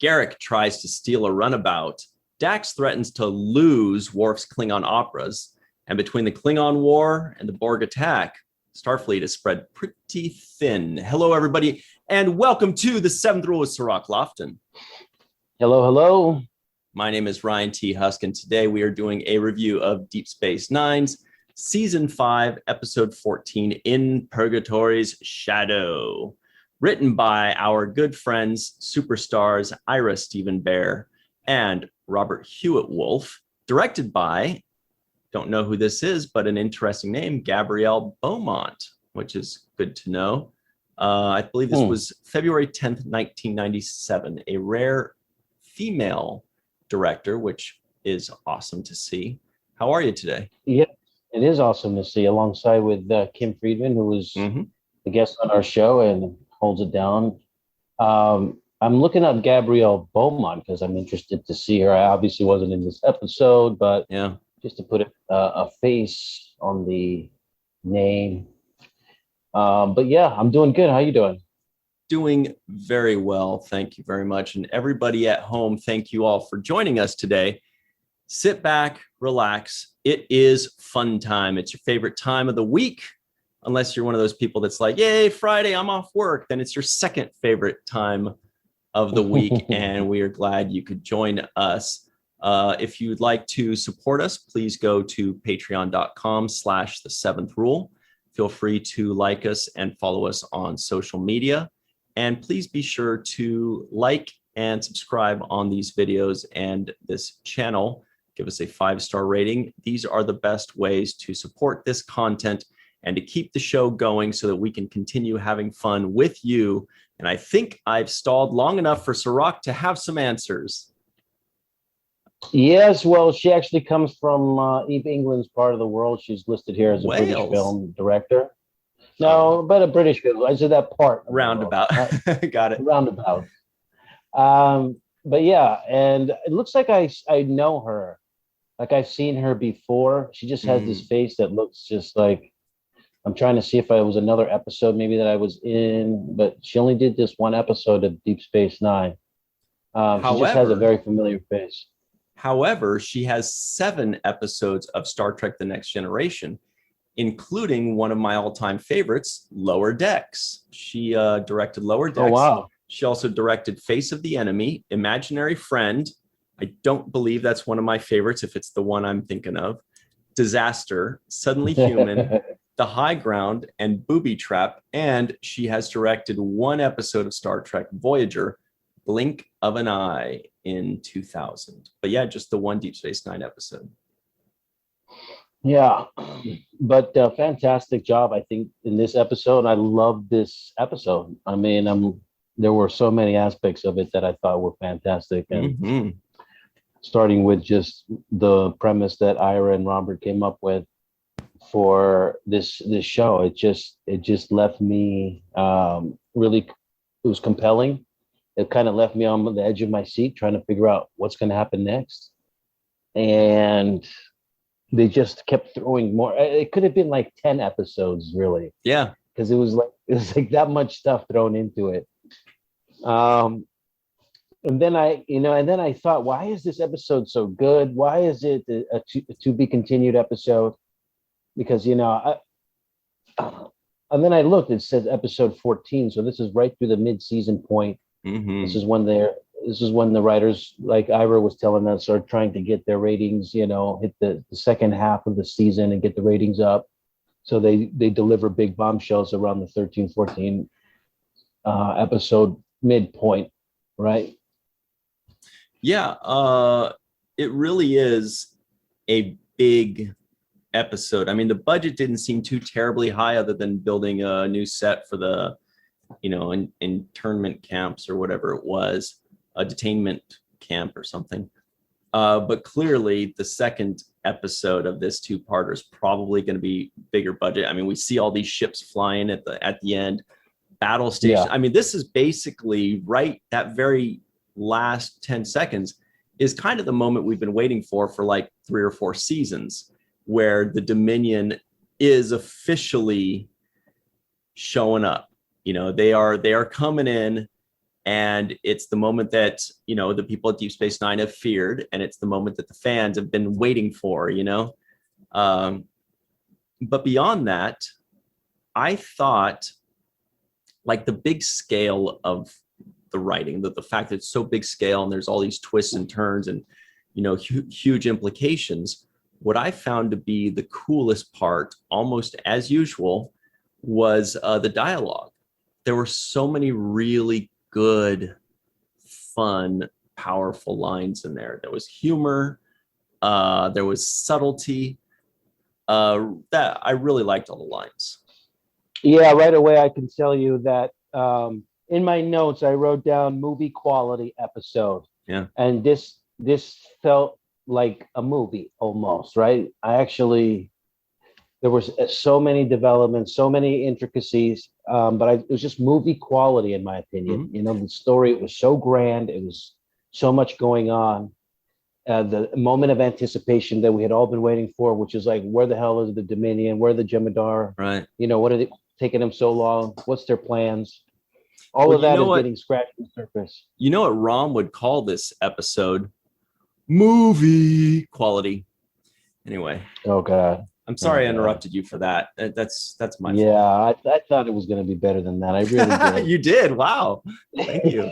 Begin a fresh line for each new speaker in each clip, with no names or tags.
Garrick tries to steal a runabout. Dax threatens to lose Worf's Klingon operas. And between the Klingon War and the Borg attack, Starfleet is spread pretty thin. Hello, everybody, and welcome to the Seventh Rule with Cirroc Lofton.
Hello, hello.
My name is Ryan T. Husk, and today we are doing a review of Deep Space Nine's Season 5, Episode 14, In Purgatory's Shadow. Written by our good friends, superstars Ira Stephen Bear and Robert Hewitt Wolf. Directed by, don't know who this is, but an interesting name, Gabrielle Beaumont, which is good to know. I believe this was February 10th, 1997. A rare female director, which is awesome to see. How are you today?
Yeah, it is awesome to see, alongside with Kim Friedman, who was the guest on our show and holds it down. I'm looking up Gabrielle Beaumont because I'm interested to see her. I obviously wasn't in this episode, but
yeah,
just to put a face on the name. But yeah, I'm doing good. How you doing?
Doing very well. Thank you very much. And everybody at home, thank you all for joining us today. Sit back, relax. It is fun time. It's your favorite time of the week. Unless you're one of those people that's like, yay, Friday, I'm off work. Then it's your second favorite time of the week. And we are glad you could join us. If you'd like to support us, please go to patreon.com/the seventh rule. Feel free to like us and follow us on social media. And please be sure to like and subscribe on these videos and this channel. Give us a 5-star rating. These are the best ways to support this content and to keep the show going so that we can continue having fun with you. And I think I've stalled long enough for Cirroc to have some answers.
Yes, well, she actually comes from Eve England's part of the world. She's listed here as a
Wales.
British film director. No, but a British film. I said that part.
Roundabout. Got it.
Roundabout. But yeah, and it looks like I know her. Like I've seen her before. She just has this face that looks just like, I'm trying to see if it was another episode maybe that I was in, but she only did this one episode of Deep Space Nine. She just has a very familiar face.
However, she has 7 episodes of Star Trek The Next Generation, including one of my all-time favorites, Lower Decks. She directed Lower Decks.
Oh, wow.
She also directed Face of the Enemy, Imaginary Friend. I don't believe that's one of my favorites, if it's the one I'm thinking of. Disaster, Suddenly Human, The High Ground, and Booby Trap. And she has directed one episode of Star Trek Voyager, Blink of an Eye, in 2000. But yeah, just the one Deep Space Nine episode.
Yeah, but fantastic job, I think, in this episode. I love this episode. I mean, there were so many aspects of it that I thought were fantastic. And starting with just the premise that Ira and Robert came up with for this show, it just left me really, it was compelling. It kind of left me on the edge of my seat trying to figure out what's going to happen next. And they just kept throwing more. It could have been like 10 episodes, really.
Yeah.
Because it was like that much stuff thrown into it. And then I thought, why is this episode so good? Why is it a to be continued episode? Because, and then I looked, it says episode 14. So this is right through the mid-season point. This is when the writers, like Ira was telling us, are trying to get their ratings, hit the second half of the season and get the ratings up. So they deliver big bombshells around the 13, 14 episode midpoint, right?
Yeah, it really is a big episode. I mean, the budget didn't seem too terribly high, other than building a new set for the internment camps or whatever it was, a detainment camp or something. But clearly the second episode of this two-parter is probably going to be bigger budget. I mean, we see all these ships flying at the end, battle station. Yeah. I mean, this is basically that very last 10 seconds is kind of the moment we've been waiting for like 3 or 4 seasons, where the Dominion is officially showing up. They are coming in, And it's the moment that, the people at Deep Space Nine have feared, and it's the moment that the fans have been waiting for, But beyond that, I thought, like, the big scale of the writing, the fact that it's so big scale and there's all these twists and turns and, huge implications. What I found to be the coolest part, almost as usual, was the dialogue. There were so many really good, fun, powerful lines in there. There was humor, there was subtlety. That I really liked all the lines.
Yeah, right away I can tell you that in my notes I wrote down movie quality episode.
Yeah.
And this felt like a movie almost, right? There was so many developments, so many intricacies, but it was just movie quality in my opinion.
Mm-hmm.
The story was so grand, it was so much going on. The moment of anticipation that we had all been waiting for, which is like, where the hell is the Dominion? Where are the Jem'Hadar?
Right.
What are they taking them so long? What's their plans? All of that is getting scratched on the surface.
You know what Rom would call this episode? Movie quality. Anyway.
Oh God.
I'm sorry I interrupted you for that. That's my fault.
Yeah, I thought it was going to be better than that. I really did.
You did. Wow. Thank you.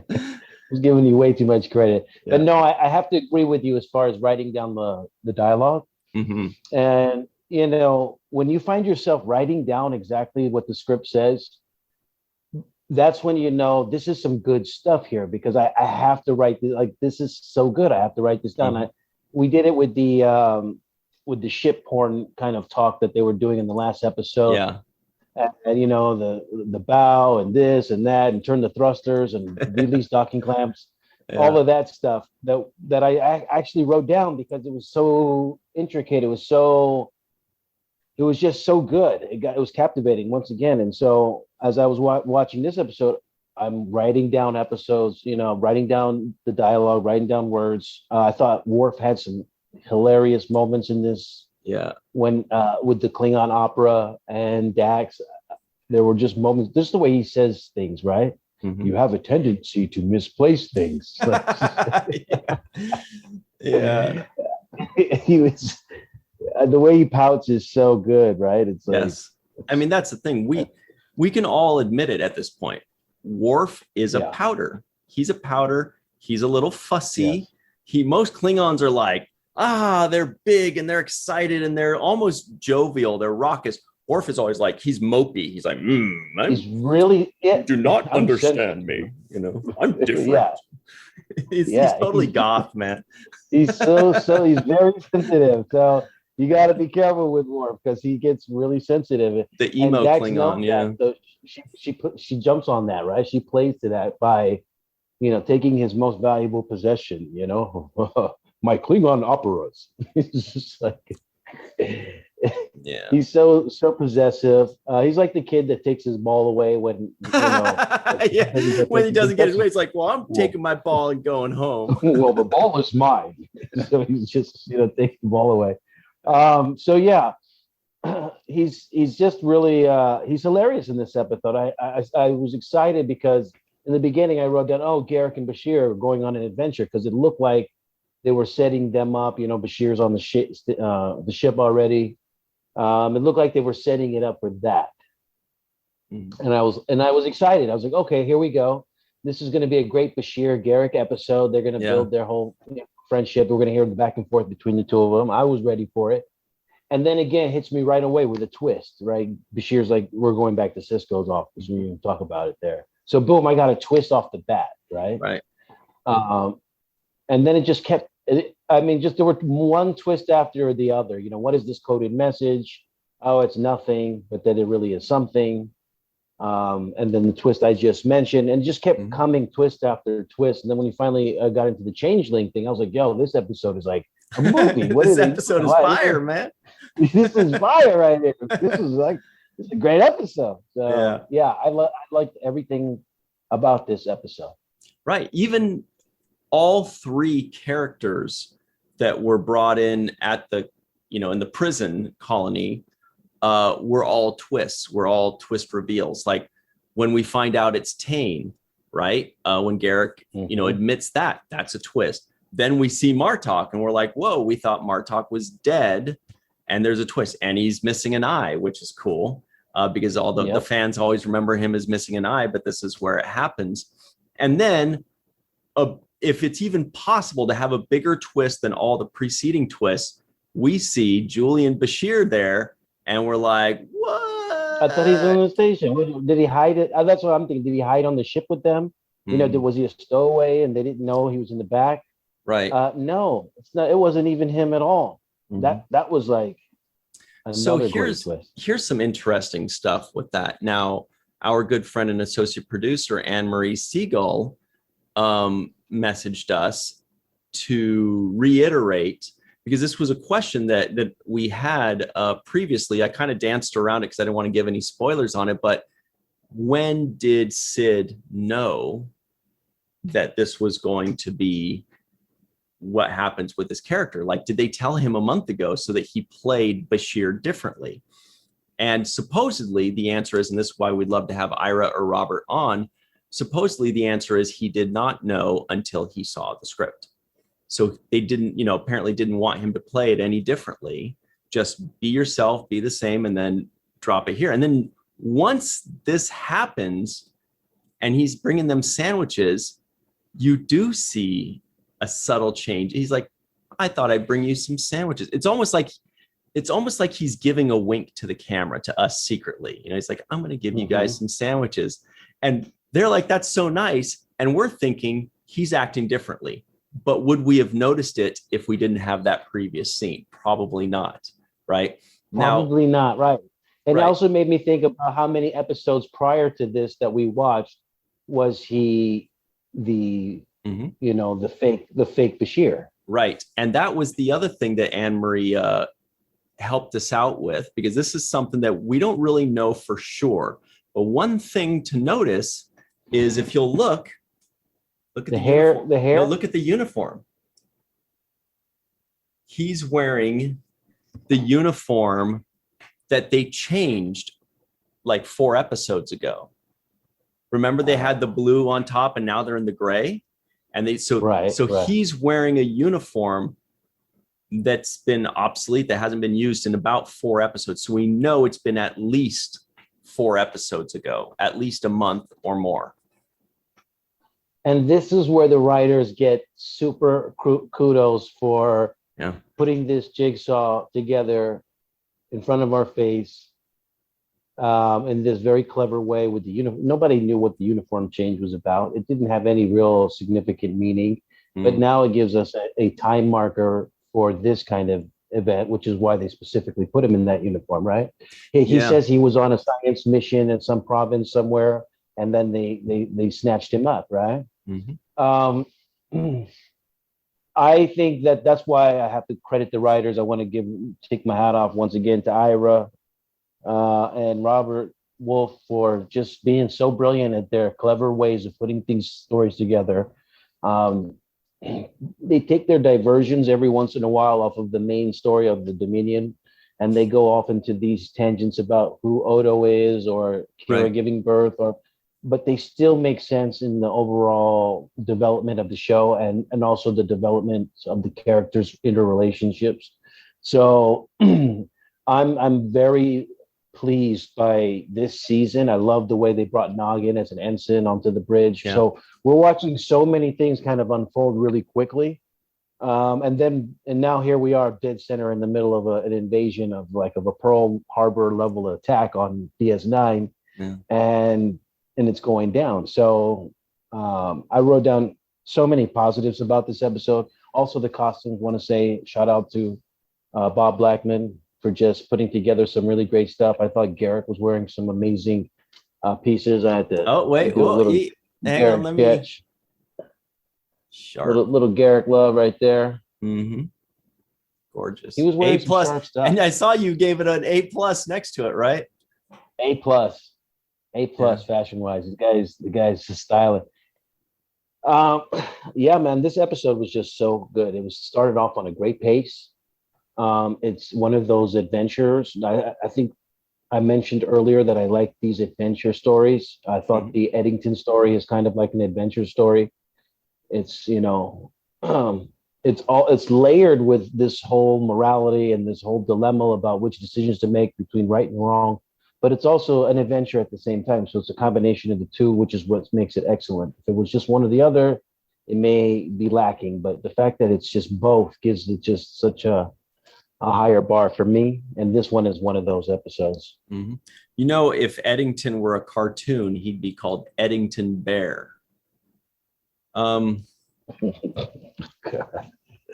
I was giving you way too much credit. Yeah. But no, I have to agree with you as far as writing down the dialogue.
Mm-hmm.
And, when you find yourself writing down exactly what the script says, that's when this is some good stuff here, because I have to write this. Like, this is so good. I have to write this down. Mm-hmm. We did it with the ship porn kind of talk that they were doing in the last episode.
Yeah.
And the bow and this and that, and turn the thrusters and release docking clamps, all of that stuff that I actually wrote down because it was so intricate. It was just so good. It was captivating once again. And so as I was watching this episode, I'm writing down episodes, writing down the dialogue, writing down words. I thought Worf had some hilarious moments in this.
Yeah.
When with the Klingon opera and Dax, there were just moments. This is the way he says things, right? Mm-hmm. You have a tendency to misplace things.
Yeah.
He was the way he pouts is so good, right? It's like,
yes. I mean, that's the thing. We can all admit it at this point. Worf is a pouter. He's a pouter. He's a little fussy. Yes. Most Klingons are like, they're big and they're excited and they're almost jovial. They're raucous. Worf is always like, he's mopey. He's like,
he's really,
do not understand me. I'm different. Yeah. He's totally goth, man.
He's he's very sensitive. So you got to be careful with Worf because he gets really sensitive.
The emo Klingon, yeah.
So she jumps on that, right? She plays to that by, taking his most valuable possession, my Klingon operas. It's just like,
yeah,
he's so possessive. He's like the kid that takes his ball away when
when he doesn't get his way. It's like, well, I'm taking my ball and going home.
Well, the ball is mine. So he's just taking the ball away. So yeah, he's just really he's hilarious in this episode. I was excited because in the beginning I wrote down, Garak and Bashir are going on an adventure because it looked like they were setting them up. Bashir's on the ship already. It looked like they were setting it up for that. Mm-hmm. And I was excited. I was like, okay, here we go. This is going to be a great Bashir Garak episode. They're going to build their whole friendship. We're going to hear the back and forth between the two of them. I was ready for it. And then again, it hits me right away with a twist, right? Bashir's like, we're going back to Sisko's office. We didn't talk about it there. So boom, I got a twist off the bat, right?
Right.
And then it just kept, there were one twist after the other. What is this coded message? Oh, it's nothing, but then it really is something. And then the twist I just mentioned, and just kept coming twist after twist. And then when you finally got into the changeling thing, I was like, yo, this episode is like a movie.
This episode is fire, man.
This is fire right here. This is a great episode. So yeah, I liked everything about this episode.
Right. Even all three characters that were brought in at the, in the prison colony, were all twists, were all twist reveals. Like when we find out it's Tane, right? When Garrick, admits that's a twist. Then we see Martok and we're like, whoa, we thought Martok was dead. And there's a twist, and he's missing an eye, which is cool because all the fans always remember him as missing an eye, but this is where it happens. And then if it's even possible to have a bigger twist than all the preceding twists, we see Julian Bashir there, and we're like, what?
I thought he's on the station. Did he hide it? That's what I'm thinking. Did he hide on the ship with them? Was he a stowaway and they didn't know he was in the back?
Right.
No, it's not. It wasn't even him at all. That was like another great twist.
Here's some interesting stuff with that. Now, our good friend and associate producer Marie Segal messaged us to reiterate, because this was a question that we had previously. I kind of danced around it because I didn't want to give any spoilers on it. But when did Sid know that this was going to be what happens with this character? Like, did they tell him a month ago so that he played Bashir differently? And supposedly the answer is, and this is why we'd love to have Ira or Robert on, supposedly the answer is he did not know until he saw the script. So they didn't, apparently didn't want him to play it any differently. Just be yourself, be the same, and then drop it here. And then once this happens and he's bringing them sandwiches, you do see a subtle change. He's like, I thought I'd bring you some sandwiches. It's almost like he's giving a wink to the camera, to us secretly. He's like, I'm going to give you guys some sandwiches. And they're like, that's so nice. And we're thinking he's acting differently. But would we have noticed it if we didn't have that previous scene? Probably not, right?
Probably not, right. And it also made me think about how many episodes prior to this that we watched was he the fake Bashir.
Right. And that was the other thing that Anne-Marie helped us out with, because this is something that we don't really know for sure. But one thing to notice is, if you'll look at the hair. No, look at the uniform. He's wearing the uniform that they changed like 4 episodes ago. Remember, they had the blue on top and now they're in the gray. And he's wearing a uniform that's been obsolete, that hasn't been used in about 4 episodes. So we know it's been at least 4 episodes ago, at least a month or more.
And this is where the writers get super kudos for putting this jigsaw together in front of our face in this very clever way with the uniform. Nobody knew what the uniform change was about. It didn't have any real significant meaning, but now it gives us a time marker for this kind of event, which is why they specifically put him in that uniform, right? He says he was on a science mission in some province somewhere, and then they snatched him up, right? I think that's why I have to credit the writers. I want to take my hat off once again to Ira and Robert Wolf for just being so brilliant at their clever ways of putting stories together. They take their diversions every once in a while off of the main story of the Dominion, and they go off into these tangents about who Odo is or Kira giving birth, but they still make sense in the overall development of the show and also the development of the characters' interrelationships. So I'm very pleased by this season. I love the way they brought Noggin as an ensign onto the bridge. Yeah. So we're watching so many things kind of unfold really quickly. And now here we are dead center in the middle of an invasion of a Pearl Harbor level attack on DS9. Yeah. And it's going down. So I wrote down so many positives about this episode. Also, the costumes. Want to say shout out to Bob Blackmon for just putting together some really great stuff. I thought Garrick was wearing some amazing pieces. I had to.
Oh wait, hang on, let me.
Sharp. Little Garrick love right there.
Mm-hmm. Gorgeous.
He was wearing
A+, some
sharp stuff.
And I saw you gave it an A+ next to it, right?
A+. Fashion wise, the guy's just styling. Yeah, man, this episode was just so good. It was started off on a great pace. It's one of those adventures. I think I mentioned earlier that I like these adventure stories. I thought the Eddington story is kind of like an adventure story. It's, um, it's layered with this whole morality and this whole dilemma about which decisions to make between right and wrong, but it's also an adventure at the same time. So it's a combination of the two, which is what makes it excellent. If it was just one or the other, it may be lacking, but the fact that it's just both gives it just such a higher bar for me. And this one is one of those episodes.
Mm-hmm. If Eddington were a cartoon, he'd be called Eddington Bear.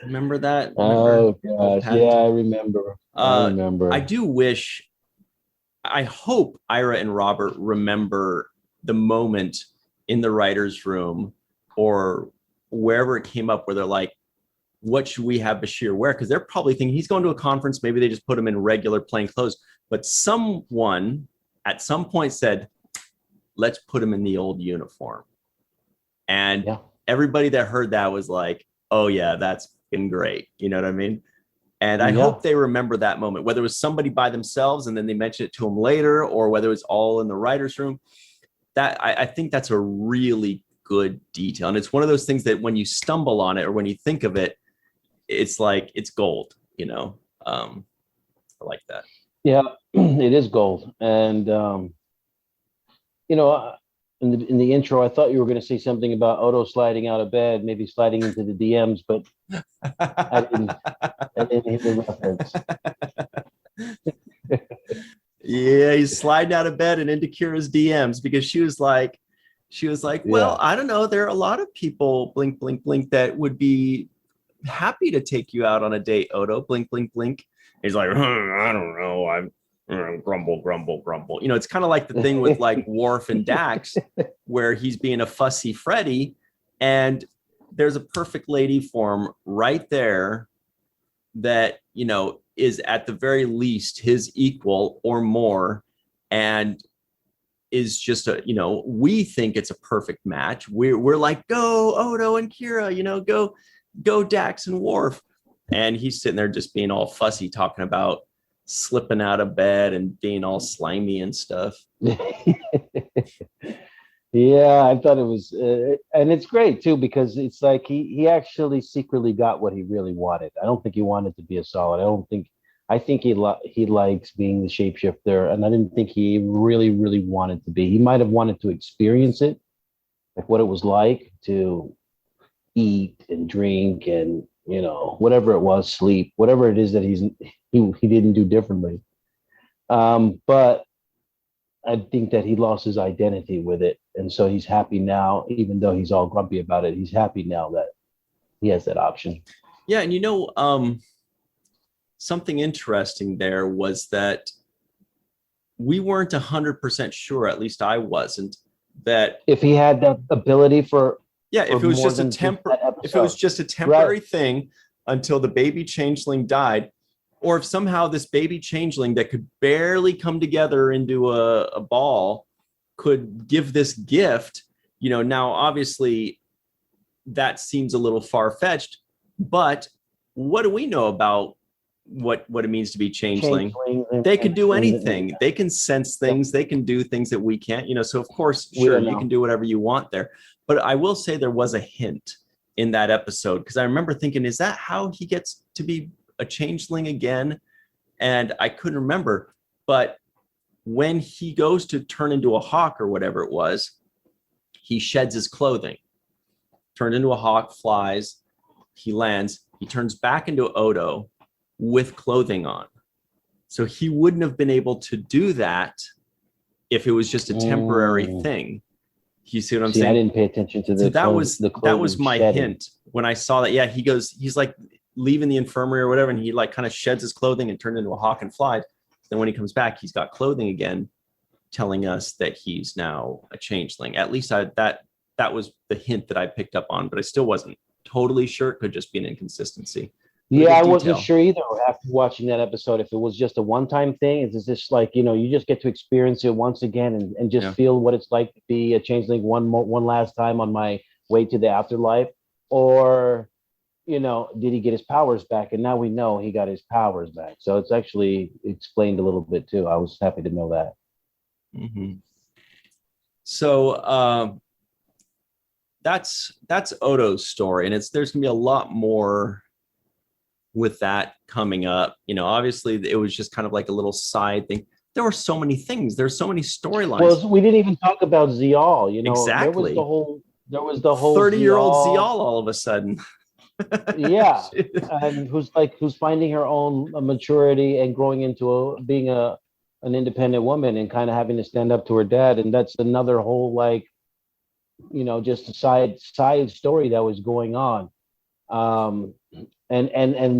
Remember that?
Oh gosh, yeah, I remember.
I do wish, I hope Ira and Robert remember the moment in the writer's room or wherever it came up where they're like, what should we have Bashir wear? Because they're probably thinking he's going to a conference. Maybe they just put him in regular plain clothes. But someone at some point said, let's put him in the old uniform. And everybody that heard that was like, oh, yeah, that's been great. You know what I mean? And I hope they remember that moment, whether it was somebody by themselves and then they mention it to him later, or whether it's all in the writer's room. That I think that's a really good detail. And it's one of those things that when you stumble on it or when you think of it, it's like it's gold, I like that.
Yeah, it is gold. And in the intro, I thought you were going to say something about Odo sliding out of bed, maybe sliding into the DMs, but I didn't hear the reference.
Yeah, he's sliding out of bed and into Kira's DMs because she was like, well, I don't know. There are a lot of people, blink, blink, blink, that would be happy to take you out on a date, Odo, blink, blink, blink. He's like, I don't know. I'm grumble, grumble, grumble. It's kind of like the thing with like Worf and Dax, where he's being a fussy Freddy, and there's a perfect lady form right there that, is at the very least his equal or more, and is just we think it's a perfect match. We're like, go Odo and Kira, go Dax and Worf. And he's sitting there just being all fussy, talking about slipping out of bed and being all slimy and stuff.
Yeah, I thought it was, and it's great too, because it's like he actually secretly got what he really wanted. I don't think he wanted to be a solid. I think he likes being the shapeshifter, and I didn't think he really, really wanted to be. He might have wanted to experience it, like what it was like to eat and drink and whatever it was, sleep, whatever it is that he didn't do differently. But I think that he lost his identity with it, and so he's happy now, even though he's all grumpy about it. He's happy now that he has that option.
Yeah, and something interesting there was that we weren't 100% sure, at least I wasn't, that
if he had that ability for
if it was just a temporary thing until the baby changeling died, or if somehow this baby changeling that could barely come together into a ball could give this gift, now obviously that seems a little far-fetched, but what do we know about what it means to be changeling? They can do anything. They can sense things. They can do things that we can't, so of course, sure, you can do whatever you want there. But I will say there was a hint in that episode, because I remember thinking, is that how he gets to be a changeling again? And I couldn't remember. But when he goes to turn into a hawk or whatever it was, he sheds his clothing, turned into a hawk, flies, he lands, he turns back into Odo with clothing on. So he wouldn't have been able to do that if it was just a temporary thing. You see what I'm saying?
I didn't pay attention to
that was my hint when I saw that. Yeah, he's like leaving the infirmary or whatever, and he like kind of sheds his clothing and turned into a hawk and flies. Then when he comes back, he's got clothing again, telling us that he's now a changeling. At least that was the hint that I picked up on, but I still wasn't totally sure. It could just be an inconsistency.
Yeah, I wasn't sure either after watching that episode if it was just a one-time thing. Is this like, you just get to experience it once again and just feel what it's like to be a changeling one last time on my way to the afterlife? Or did he get his powers back? And now we know he got his powers back. So it's actually explained a little bit too. I was happy to know that.
Mm-hmm. So that's Odo's story, and there's gonna be a lot more with that coming up. Obviously it was just kind of like a little side thing. There were so many things. There's so many storylines.
Well, we didn't even talk about Zial.
Exactly.
There was the whole
30-year-old Zial all of a sudden.
Yeah, and who's finding her own maturity and growing into being an independent woman and kind of having to stand up to her dad. And that's another whole just a side story that was going on. And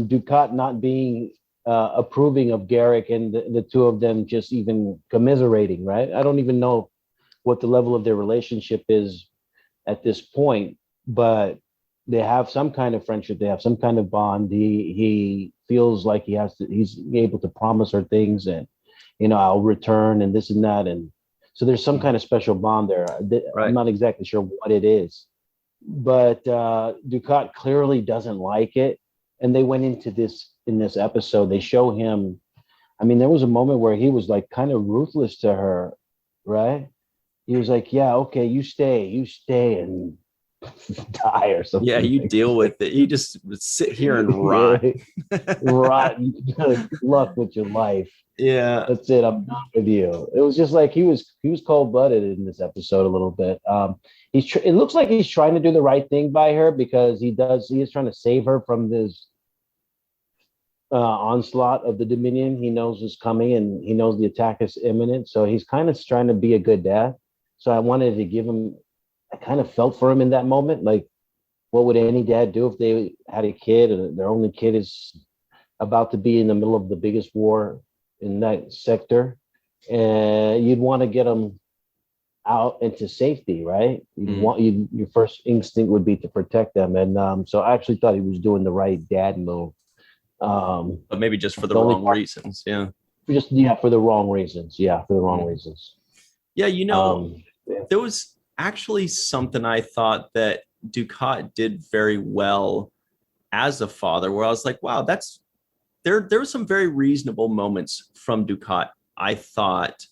Dukat not being approving of Garak, and the two of them just even commiserating, right? I don't even know what the level of their relationship is at this point, but they have some kind of friendship. They have some kind of bond. He feels like he's able to promise her things, and I'll return and this and that, and so there's some kind of special bond there. Right. I'm not exactly sure what it is, but Dukat clearly doesn't like it, and they went into this in this episode. They show him. I mean, there was a moment where he was like kind of ruthless to her, right? He was like, "Yeah, okay, you stay, and die or something."
Yeah, you deal with it. You just sit here and rot.
Rot. Good luck with your life.
Yeah,
that's it. I'm done with you. It was just like he was cold-blooded in this episode a little bit. It looks like he's trying to do the right thing by her, because he is trying to save her from this onslaught of the Dominion. He knows is coming, and he knows the attack is imminent. So he's kind of trying to be a good dad. So I wanted to give him. I kind of felt for him in that moment. Like, what would any dad do if they had a kid and their only kid is about to be in the middle of the biggest war in that sector? And you'd want to get them out into safety, right? Your first instinct would be to protect them. And so I actually thought he was doing the right dad move.
But maybe just for the wrong reasons. Yeah.
For the wrong reasons. Yeah, for the wrong reasons.
Yeah, there was actually something I thought that Dukat did very well as a father, where I was like, wow, there were some very reasonable moments from Dukat, I thought.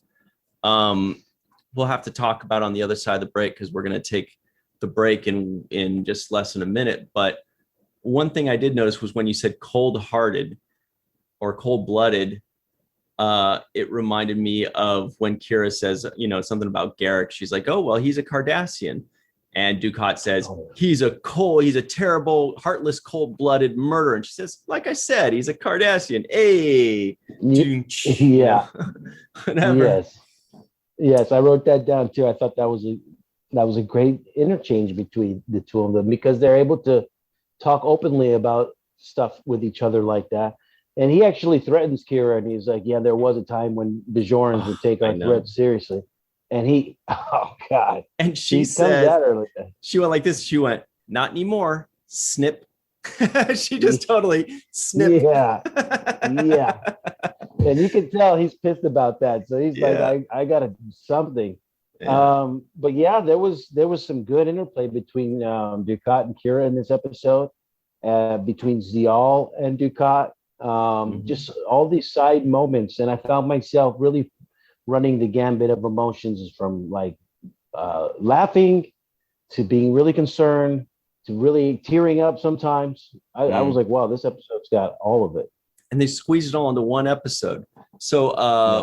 We'll have to talk about on the other side of the break, because we're going to take the break in just less than a minute. But one thing I did notice was when you said cold-hearted or cold-blooded, it reminded me of when Kira says, something about Garak. She's like, oh, well, he's a Cardassian. And Dukat says, he's a terrible, heartless, cold-blooded murderer. And she says, like I said, he's a Cardassian. Hey.
Yeah. Whatever. Yes, I wrote that down too. I thought that was a great interchange between the two of them, because they're able to talk openly about stuff with each other like that. And he actually threatens Kira, and he's like, yeah, there was a time when Bajorans would take our threats seriously. And oh God.
And she went like this. She went, not anymore. Snip. She just totally snipped.
Yeah. Yeah. And you can tell he's pissed about that. So he's like, I gotta do something. Yeah. But yeah, there was some good interplay between Dukat and Kira in this episode, between Zial and Dukat. Just all these side moments, and I found myself really running the gambit of emotions, from like laughing to being really concerned to really tearing up sometimes. I was like, wow, this episode's got all of it.
And they squeezed it all into one episode. So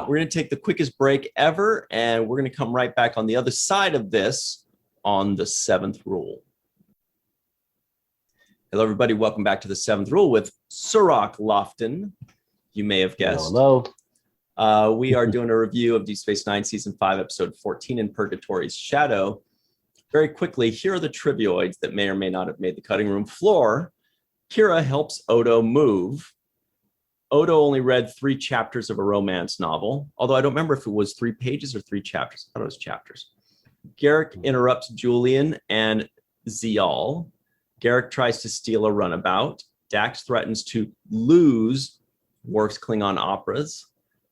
we're going to take the quickest break ever, and we're going to come right back on the other side of this on the Seventh Rule. Hello, everybody. Welcome back to the Seventh Rule with Cirroc Lofton. You may have guessed.
Hello.
We are doing a review of Deep Space Nine Season 5, Episode 14 in Purgatory's Shadow. Very quickly, here are the trivioids that may or may not have made the cutting room floor. Kira helps Odo move. Odo only read 3 chapters of a romance novel, although I don't remember if it was 3 pages or 3 chapters. I thought it was chapters. Garak interrupts Julian and Zial. Garak tries to steal a runabout. Dax threatens to lose Worf's Klingon operas.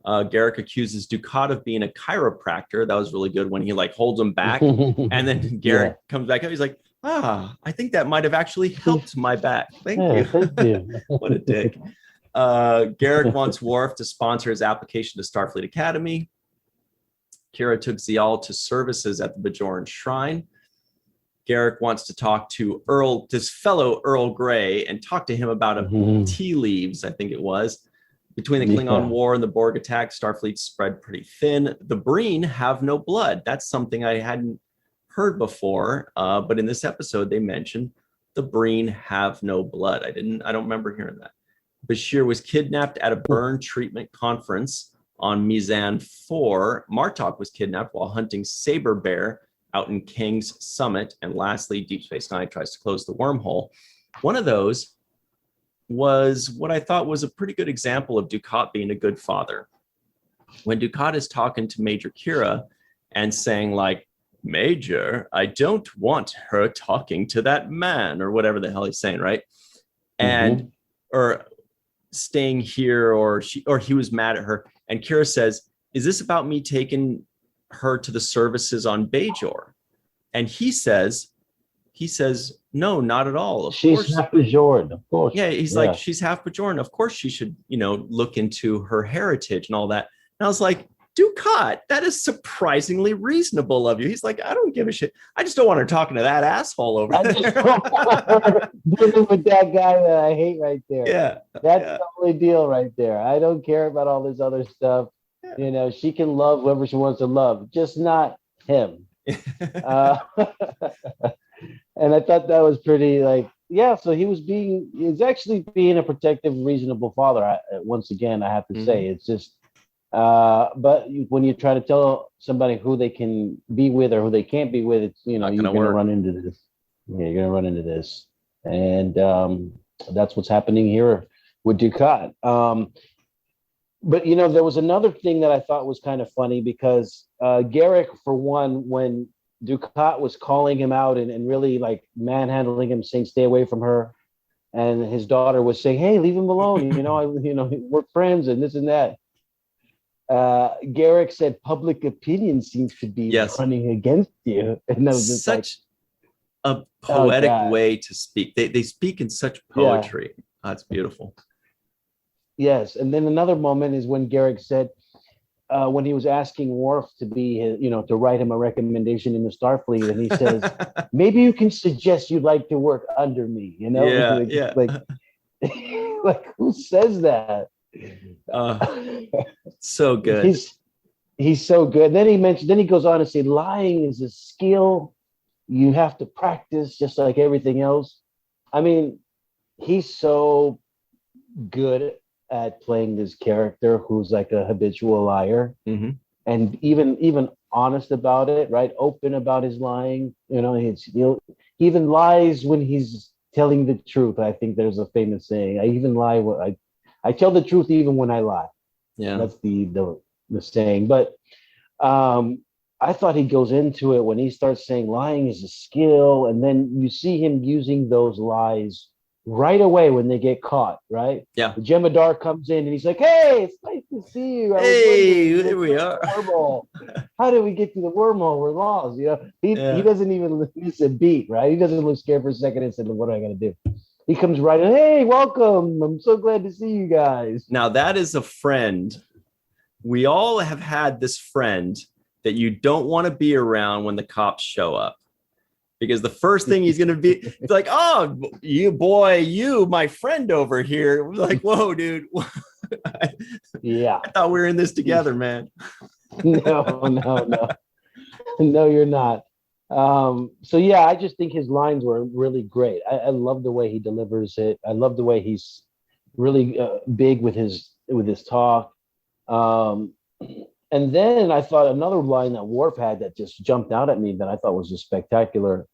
Garak accuses Dukat of being a chiropractor. That was really good when he holds him back. And then Garak comes back up. He's like, I think that might have actually helped my back. Thank
Yeah,
you.
thank you.
What a dick. Garak wants Worf to sponsor his application to Starfleet Academy. Kira took Zial to services at the Bajoran Shrine. Garak wants to talk to this fellow Earl Grey, and talk to him about tea leaves, I think it was. Between the Klingon War and the Borg attack, Starfleet spread pretty thin. The Breen have no blood. That's something I hadn't heard before, but in this episode they mentioned the Breen have no blood. I don't remember hearing that. Bashir was kidnapped at a burn treatment conference on Mizan 4. Martok was kidnapped while hunting Saber Bear out in King's Summit. And lastly, Deep Space Nine tries to close the wormhole. One of those was what I thought was a pretty good example of Dukat being a good father. When Dukat is talking to Major Kira and saying, like, Major, I don't want her talking to that man, or whatever the hell he's saying, right? And or staying here, or he was mad at her. And Kira says, is this about me taking her to the services on Bajor? And he says, no, not at all. Of
she's
course.
half Bajoran, of course.
Yeah, he's like, she's half Bajoran. Of course she should, look into her heritage and all that. And I was like, Dukat, that is surprisingly reasonable of you. He's like, I don't give a shit. I just don't want her talking to that asshole over there.
Dealing with that guy that I hate right there.
Yeah.
That's the only deal right there. I don't care about all this other stuff. Yeah. She can love whoever she wants to love, just not him. And I thought that was pretty so he's actually being a protective, reasonable father. Once again, I have to say, it's just, but when you try to tell somebody who they can be with or who they can't be with, it's, you're going to run into this. Yeah, you're going to run into this. And that's what's happening here with Dukat. But, there was another thing that I thought was kind of funny, because Garak, for one, when Dukat was calling him out and really manhandling him, saying, stay away from her. And his daughter was saying, hey, leave him alone. We're friends and this and that. Garak said, public opinion seems to be running against you. And that was just
such a poetic way to speak. They speak in such poetry. Yeah. That's beautiful.
Yes. And then another moment is when Garak said, when he was asking Worf to be his, to write him a recommendation in the Starfleet, and he says, maybe you can suggest you'd like to work under me, like who says that?
So good.
He's so good. Then he goes on to say, lying is a skill you have to practice just like everything else. I mean, he's so good at playing this character who's like a habitual liar, and even honest about it, right? Open about his lying. He even lies when he's telling the truth. I think there's a famous saying, I even lie when I tell the truth even when I lie. Yeah, that's the saying. But I thought he goes into it when he starts saying lying is a skill, and then you see him using those lies right away when they get caught, right?
Yeah.
The Jemadar comes in and he's like, hey, it's nice to see you.
Hey, there we are.
Wormhole. How did we get to the wormhole? We're lost. He doesn't even miss a beat, right? He doesn't look scared for a second and say, what am I going to do? He comes right in, hey, welcome. I'm so glad to see you guys.
Now, that is a friend. We all have had this friend that you don't want to be around when the cops show up. Because the first thing he's going to be like, oh, you, my friend over here. We're like, whoa, dude.
Yeah.
I thought we were in this together, man.
No. No, you're not. So, yeah, I just think his lines were really great. I love the way he delivers it. I love the way he's really big with his talk. And then I thought another line that Worf had that just jumped out at me that I thought was just spectacular.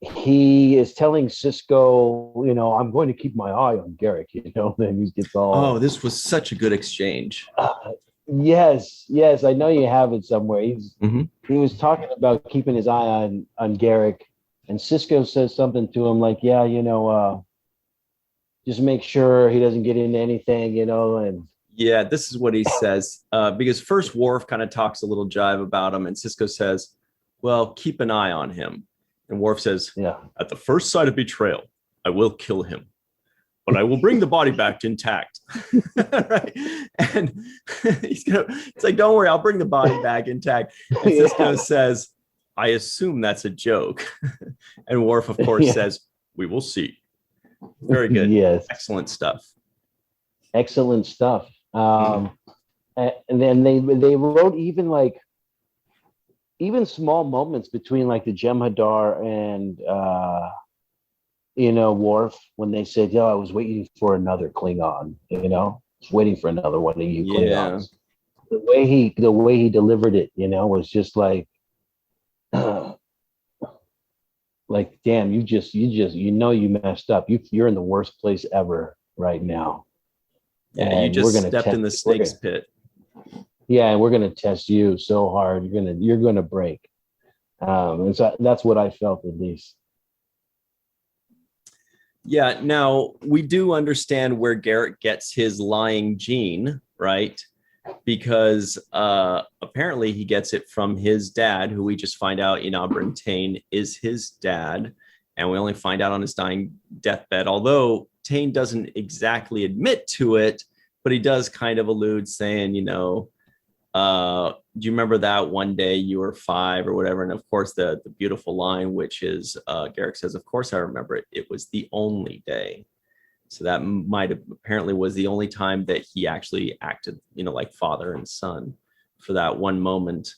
He is telling Sisko, I'm going to keep my eye on Garak, then he gets all...
Oh, this was such a good exchange.
Yes, I know you have it somewhere. He was talking about keeping his eye on Garak, and Sisko says something to him like, just make sure he doesn't get into anything, and...
Yeah, this is what he says. Because first Worf kind of talks a little jive about him, and Sisko says, well, keep an eye on him. And Worf says,
Yeah.
At the first sight of betrayal, I will kill him, but I will bring the body back intact. Right? And it's like, don't worry, I'll bring the body back intact. And Sisko says, I assume that's a joke. And Worf, of course, says, we will see. Very good.
Yes.
Excellent stuff.
Excellent stuff. And then they wrote even small moments between like the Jem'Hadar and Worf, when they said, I was waiting for another Klingon, just waiting for another one of you Klingons. The way he delivered it, was just like damn, you messed up. You're in the worst place ever right now.
Yeah, and you just stepped in the snake's pit.
Yeah, and we're gonna test you so hard. You're gonna break. And so that's what I felt, at least.
Yeah. Now we do understand where Garak gets his lying gene, right? Because apparently he gets it from his dad, who we just find out Tain is his dad, and we only find out on his dying deathbed. Although Tain doesn't exactly admit to it, but he does kind of allude, saying, do you remember that one day you were 5 or whatever? And of course, the beautiful line, which is Garak says, of course I remember it. It was the only day. So that apparently was the only time that he actually acted, like father and son for that one moment.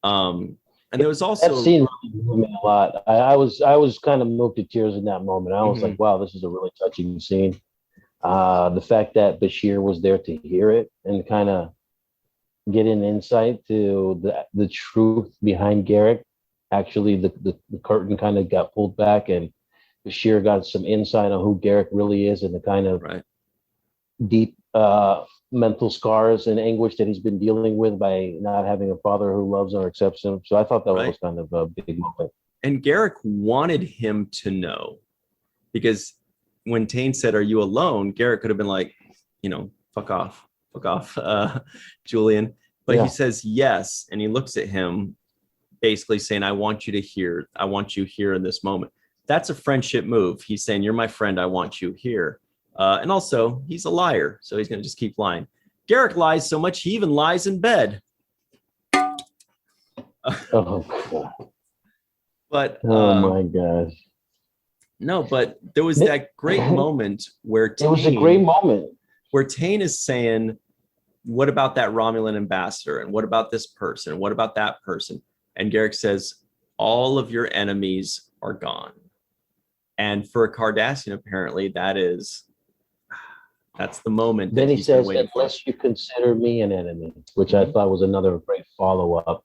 And there was also
that scene really moved me a lot. I was kind of moved to tears in that moment. I was like, wow, this is a really touching scene. The fact that Bashir was there to hear it and kind of get an insight to the truth behind Garak. Actually, the curtain kind of got pulled back, and Bashir got some insight on who Garak really is and the kind of deep mental scars and anguish that he's been dealing with by not having a father who loves or accepts him. So I thought that was kind of a big moment. And
Garak wanted him to know, because when Tain said, "Are you alone?" Garak could have been like, fuck off, Julian. But he says yes, and he looks at him, basically saying, I want you here in this moment. That's a friendship move. He's saying, you're my friend, I want you here. And also, he's a liar, so he's going to just keep lying. Garak lies so much, he even lies in bed.
Oh, God.
But
oh my gosh.
No, but there was that great moment where
it was a great moment
where Tain is saying, what about that Romulan ambassador? And what about this person? What about that person? And Garak says, all of your enemies are gone. And for a Cardassian, apparently, that's the moment.
Then he says, unless you consider me an enemy, which I thought was another great follow-up.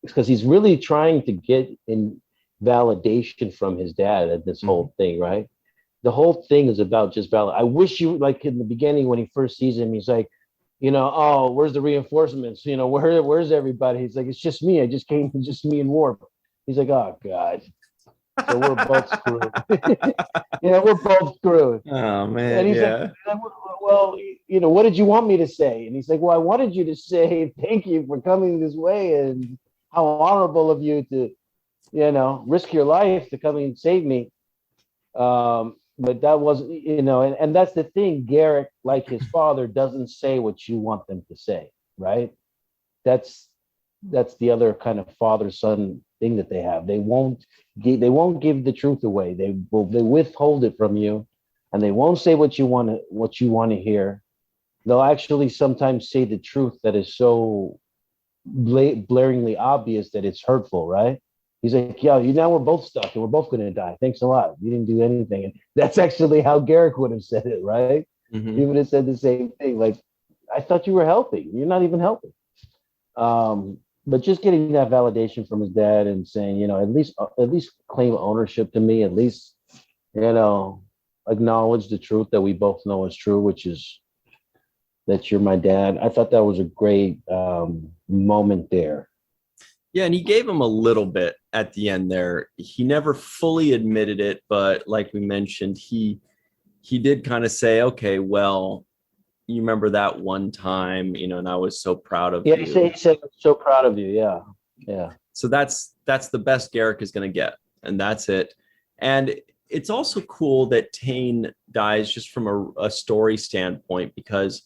Because he's really trying to get in validation from his dad at this whole thing, right? The whole thing is about just valid. I wish you, like in the beginning when he first sees him, he's like, oh, where's the reinforcements? Where's everybody? He's like, it's just me. I just came, just me and Warp. He's like, oh God. So we're both screwed. We're both screwed.
Oh man.
And he's like, well, what did you want me to say? And he's like, well, I wanted you to say thank you for coming this way and how honorable of you to, risk your life to come and save me. But that wasn't, and that's the thing. Garak, like his father, doesn't say what you want them to say, right? That's the other kind of father-son thing that they have. They won't give the truth away. They withhold it from you, and they won't say what you want to hear. They'll actually sometimes say the truth that is so blaringly obvious that it's hurtful, right? He's like, now we're both stuck and we're both going to die. Thanks a lot. You didn't do anything. And that's actually how Garak would have said it, right? Mm-hmm. He would have said the same thing. Like, I thought you were healthy. You're not even healthy. But just getting that validation from his dad and saying, at least claim ownership to me, at least, acknowledge the truth that we both know is true, which is that you're my dad. I thought that was a great moment there.
Yeah, and he gave him a little bit at the end there. He never fully admitted it, but like we mentioned, he did kind of say, okay, well, you remember that one time, and I was so proud of you.
Yeah, he said, I'm so proud of you. Yeah.
So that's the best Garak is going to get, and that's it. And it's also cool that Tane dies just from a story standpoint, because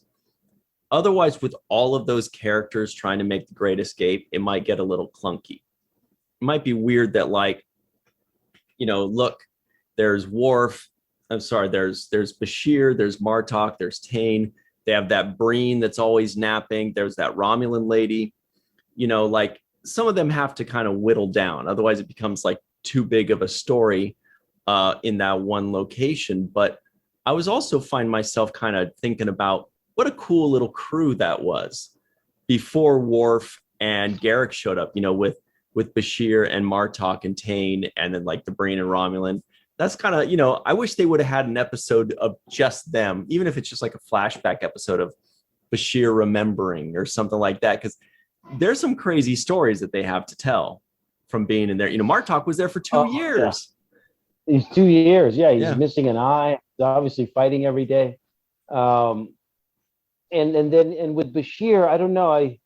otherwise, with all of those characters trying to make the Great Escape, it might get a little clunky. It might be weird that, like, look, there's Worf. I'm sorry, there's Bashir, there's Martok, there's Tane. They have that Breen that's always napping. There's that Romulan lady. Like, some of them have to kind of whittle down. Otherwise, it becomes like too big of a story in that one location. But I was also find myself kind of thinking about what a cool little crew that was before Worf and Garak showed up, with Bashir and Martok and Tane, and then like the Breen and Romulan. That's kind of, I wish they would have had an episode of just them, even if it's just like a flashback episode of Bashir remembering or something like that, because there's some crazy stories that they have to tell from being in there. Martok was there for 2 years.
Yeah. He's 2 years. Yeah, he's missing an eye. He's obviously fighting every day. And with Bashir, I don't know.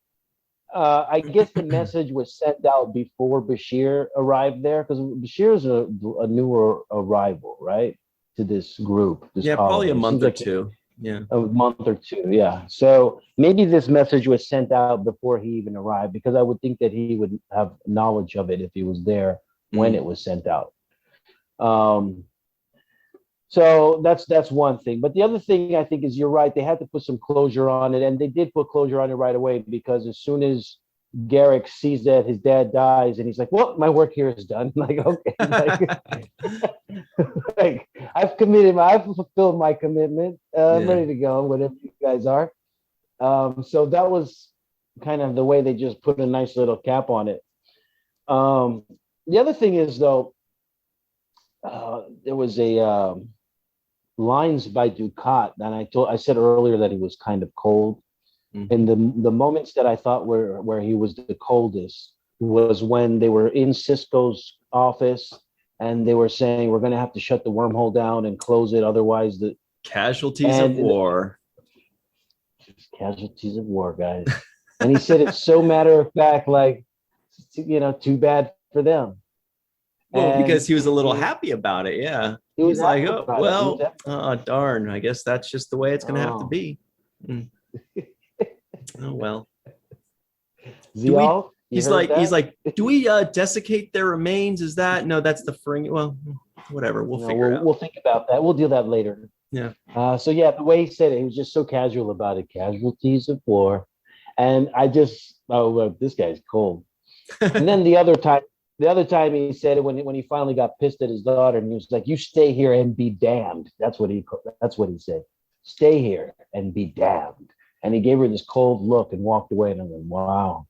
I guess the message was sent out before Bashir arrived there, because Bashir is a newer arrival, right, to this group.
Probably a month or two. Yeah,
a month or two. Yeah. So maybe this message was sent out before he even arrived, because I would think that he would have knowledge of it if he was there when it was sent out. So that's one thing. But the other thing I think is, you're right, they had to put some closure on it, and they did put closure on it right away, because as soon as Garak sees that his dad dies, and he's like, well, my work here is done. Like, okay, like, I've fulfilled my commitment. I'm ready to go, whatever you guys are. So that was kind of the way they just put a nice little cap on it. The other thing is, though, there was a lines by Ducat, and I said earlier that he was kind of cold. And the moments that I thought where he was the coldest was when they were in Sisko's office, and they were saying, we're going to have to shut the wormhole down and close it, otherwise the
casualties of war.
Casualties of war, guys. And he said it so matter of fact, like, too bad for them.
Well, because he was a little happy about it. Yeah. He was like, oh, well, darn, I guess that's just the way it's going to have to be. Oh, well. He's like, do we desiccate their remains? Is that? No, that's the fring. Well, whatever. We'll figure it out.
We'll think about that. We'll do that later.
Yeah.
So yeah, the way he said it, he was just so casual about it. Casualties of war. And I just, this guy's cold. And then the other time he said it when he finally got pissed at his daughter, and he was like, you stay here and be damned. That's what he said. Stay here and be damned. And he gave her this cold look and walked away. And I'm like, wow.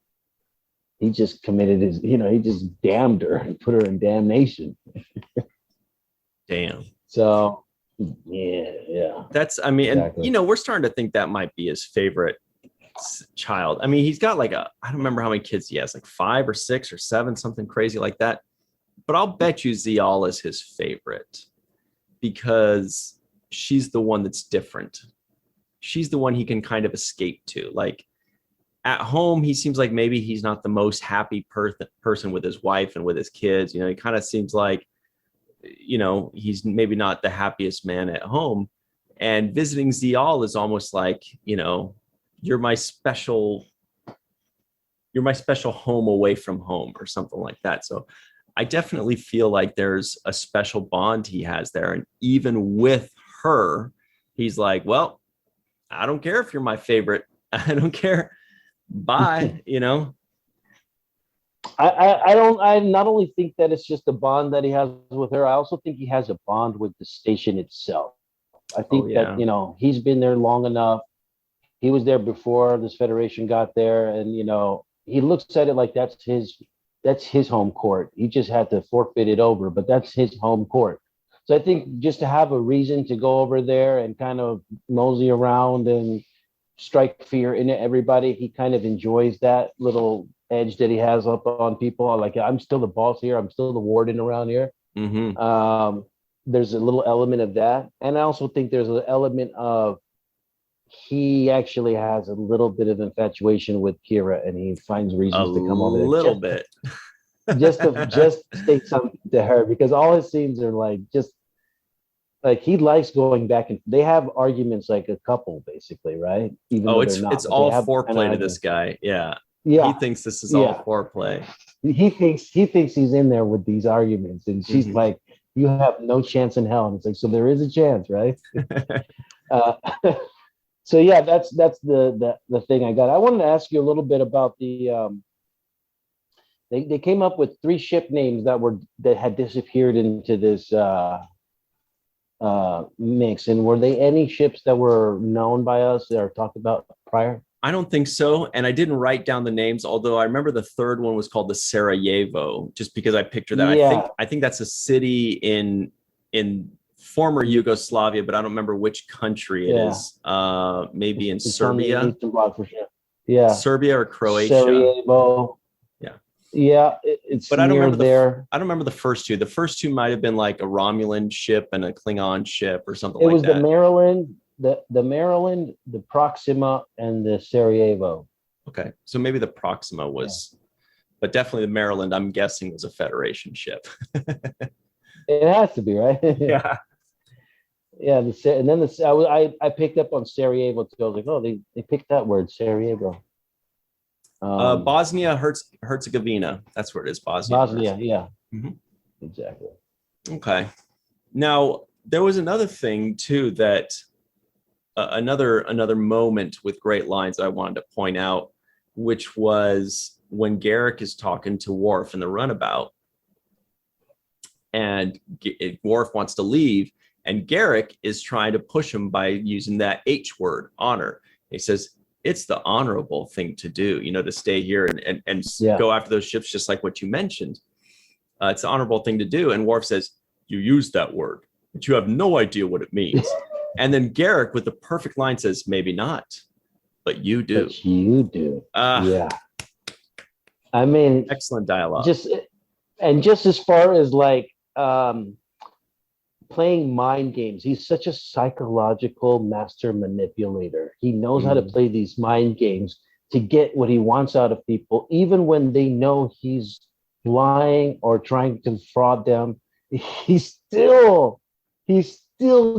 He just committed he just damned her and put her in damnation.
Damn.
So, yeah.
That's, exactly. And, we're starting to think that might be his favorite child. I mean, he's got I don't remember how many kids he has, like 5 or 6 or 7, something crazy like that. But I'll bet you Zial is his favorite, because she's the one that's different. She's the one he can kind of escape to. Like, at home, he seems like maybe he's not the most happy person with his wife and with his kids. He kind of seems like, he's maybe not the happiest man at home. And visiting Zial is almost like, you're my special home away from home, or something like that. So I definitely feel like there's a special bond he has there. And even with her, he's like, well, I don't care if you're my favorite. I don't care. Bye.
I not only think that it's just a bond that he has with her, I also think he has a bond with the station itself. I think that, he's been there long enough. He was there before this Federation got there, and he looks at it like that's his home court. He just had to forfeit it over, but that's his home court. So I think just to have a reason to go over there and kind of mosey around and strike fear into everybody, he kind of enjoys that little edge that he has up on people. Like, I'm still the boss here. I'm still the warden around here. Mm-hmm. There's a little element of that. And I also think there's an element of he actually has a little bit of infatuation with Kira, and he finds reasons to come over there.
A little bit.
just say something to her, because all his scenes are like just like he likes going back, and they have arguments like a couple basically, right? Even though they're not,
it's
but they
all
have
foreplay to this guy. Yeah. He
Yeah,
thinks this is all
yeah.
foreplay.
He thinks he's in there with these arguments, and she's
Mhm.
like, "You have no chance in hell." And it's like, so there is a chance, right? Uh, so yeah, that's the thing I got. I wanted to ask you a little bit about they came up with 3 ship names that had disappeared into this mix, and were they any ships that were known by us or talked about prior?
I don't think so. And I didn't write down the names, although I remember the third one was called the Sarajevo, just because I picture that.
Yeah,
I think that's a city in former Yugoslavia, but I don't remember which country it
yeah.
is. Maybe in
It's on the
Serbia.
Eastern Bloc for sure. Yeah,
Serbia or Croatia.
Sarajevo.
Yeah.
Yeah, it's
But I don't
near
remember
there.
I don't remember the first two. The first two might have been like a Romulan ship and a Klingon ship or something
It
like
was the
that.
Maryland, the Maryland, the Proxima, and the Sarajevo.
Okay. So maybe the Proxima was, but definitely the Maryland, I'm guessing, was a Federation ship.
It has to be, right?
Yeah.
Yeah, and then I picked up on Sarajevo too. I was like, oh, they picked that word, Sarajevo.
Bosnia Herzegovina. That's where it is.
Bosnia, yeah,
Mhm.
exactly.
Okay. Now there was another thing too that another moment with great lines that I wanted to point out, which was when Garrick is talking to Worf in the runabout, and Worf wants to leave, and Garrick is trying to push him by using that H word, honor. He says, it's the honorable thing to do, to stay here and
Yeah.
go after those ships, just like what you mentioned. It's the honorable thing to do. And Worf says, you use that word, but you have no idea what it means. And then Garrick, with the perfect line, says, maybe not, but you do.
But you do. Yeah. I mean,
excellent dialogue.
Just as far as like playing mind games, he's such a psychological master manipulator. He knows how to play these mind games to get what he wants out of people, even when they know he's lying or trying to fraud them. He still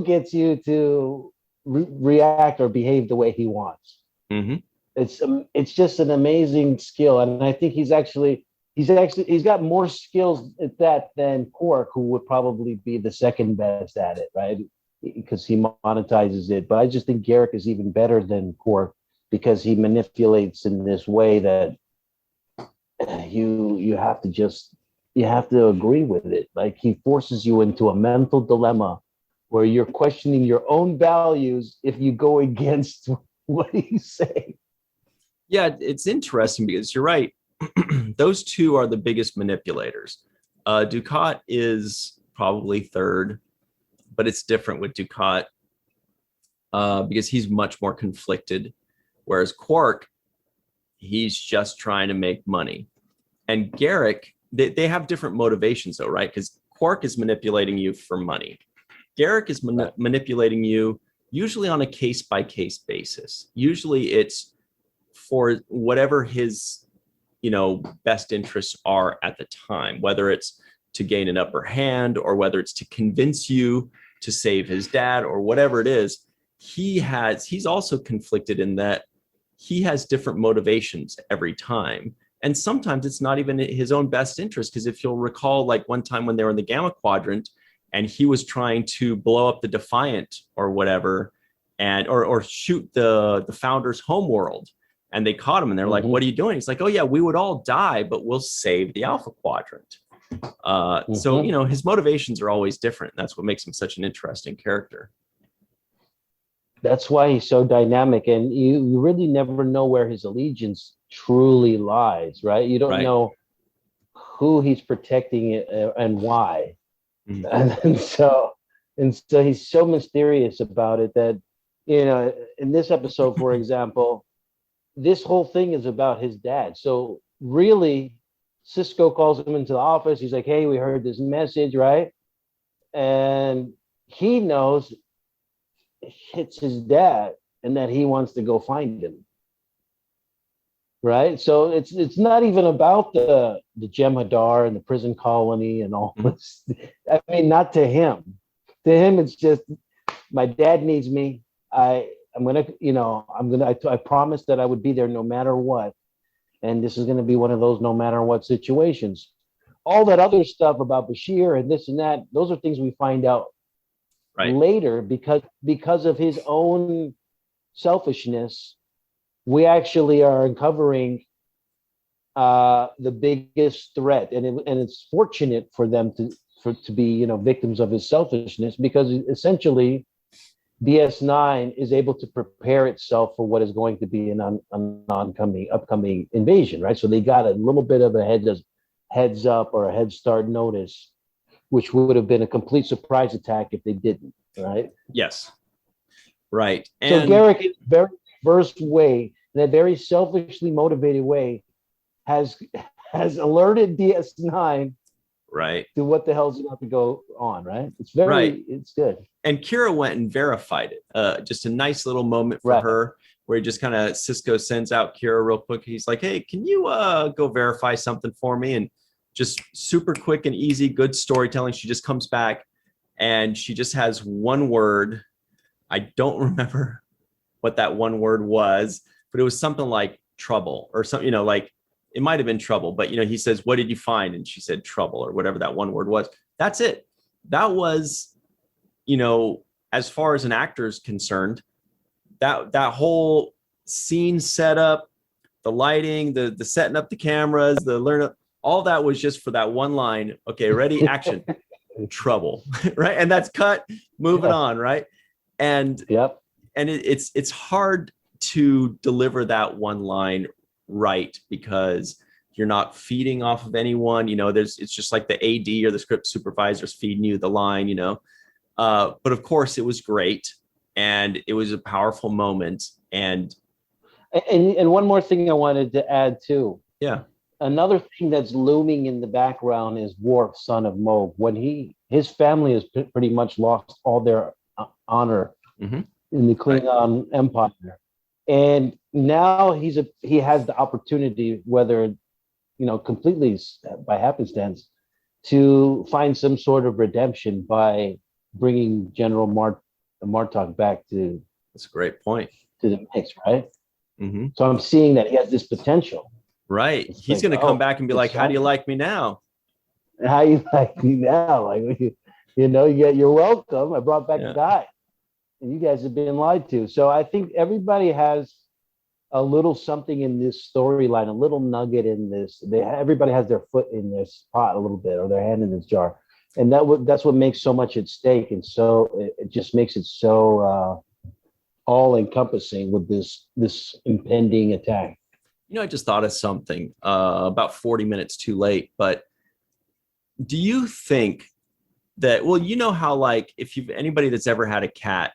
gets you to react or behave the way he wants.
Mm-hmm.
It's just an amazing skill, and I think he's got more skills at that than Quark, who would probably be the second best at it, right? Because he monetizes it. But I just think Garrick is even better than Quark because he manipulates in this way that you have to agree with it. Like, he forces you into a mental dilemma where you're questioning your own values if you go against what he's saying.
Yeah, it's interesting because you're right. Those two are the biggest manipulators. Dukat is probably third, but it's different with Dukat because he's much more conflicted. Whereas Quark, he's just trying to make money. And Garrick, they have different motivations though, right? Because Quark is manipulating you for money. Garrick is manipulating you usually on a case-by-case basis. Usually it's for whatever his best interests are at the time, whether it's to gain an upper hand or whether it's to convince you to save his dad or whatever it is. He's also conflicted in that he has different motivations every time. And sometimes it's not even his own best interest, because if you'll recall, like one time when they were in the Gamma Quadrant and he was trying to blow up the Defiant or whatever, and or shoot the Founder's homeworld, and they caught him and they're like, what are you doing? He's like, oh yeah, we would all die, but we'll save the Alpha Quadrant. So, his motivations are always different. That's what makes him such an interesting character.
That's why he's so dynamic, and you really never know where his allegiance truly lies, right? You don't know who he's protecting and why. Mm-hmm. And so he's so mysterious about it that, in this episode, for example, this whole thing is about his dad. So really, Sisko calls him into the office. He's like, hey, we heard this message, right? And he knows it's his dad and that he wants to go find him. right? So it's not even about the Jem'Hadar and the prison colony and all this. I mean, not to him. To him, it's just my dad needs me. I promised that I would be there no matter what, and this is going to be one of those no matter what situations. All that other stuff about Bashir and this and that, those are things we find out later because of his own selfishness. We actually are uncovering the biggest threat, and it's fortunate for them to be victims of his selfishness, because essentially DS9 is able to prepare itself for what is going to be an upcoming invasion, right? So they got a little bit of a heads up or a head start notice, which would have been a complete surprise attack if they didn't, right?
Yes. Right.
And so Garrick, in a very reverse way, in a very selfishly motivated way, has alerted DS9 to what the hell's about to go on, right? It's it's good.
And Kira went and verified it. Just a nice little moment for her, where he just kind of, Sisko sends out Kira real quick. He's like, hey, can you go verify something for me? And just super quick and easy, good storytelling. She just comes back and she just has one word. I don't remember what that one word was, but it was something like trouble or something, like it might have been trouble, but he says, what did you find? And she said trouble, or whatever that one word was. That's it. That was, as far as an actor is concerned, that whole scene setup, the lighting, the setting up the cameras, all that was just for that one line. Okay, ready, action, trouble, right? And that's cut, moving on, right? And and it's hard to deliver that one line right, because you're not feeding off of anyone. It's just like the AD or the script supervisor's feeding you the line. But of course, it was great, and it was a powerful moment. And
one more thing I wanted to add too.
Yeah.
Another thing that's looming in the background is Worf, son of Moog. When his family has pretty much lost all their honor in the Klingon Empire, and now he has the opportunity, whether completely by happenstance, to find some sort of redemption by bringing General Martok back to.
That's a great point.
To the mix, right? Mm-hmm. So I'm seeing that he has this potential.
Right. He's going to come back and be like, how do you like me now?
How you like me now? Like, you're welcome. I brought back a guy, and you guys have been lied to. So I think everybody has a little something in this storyline, a little nugget in this. Everybody has their foot in this pot a little bit, or their hand in this jar. And that's what makes so much at stake. And so it just makes it so all encompassing with this impending attack.
I just thought of something about 40 minutes too late, but do you think that, how, like, if anybody that's ever had a cat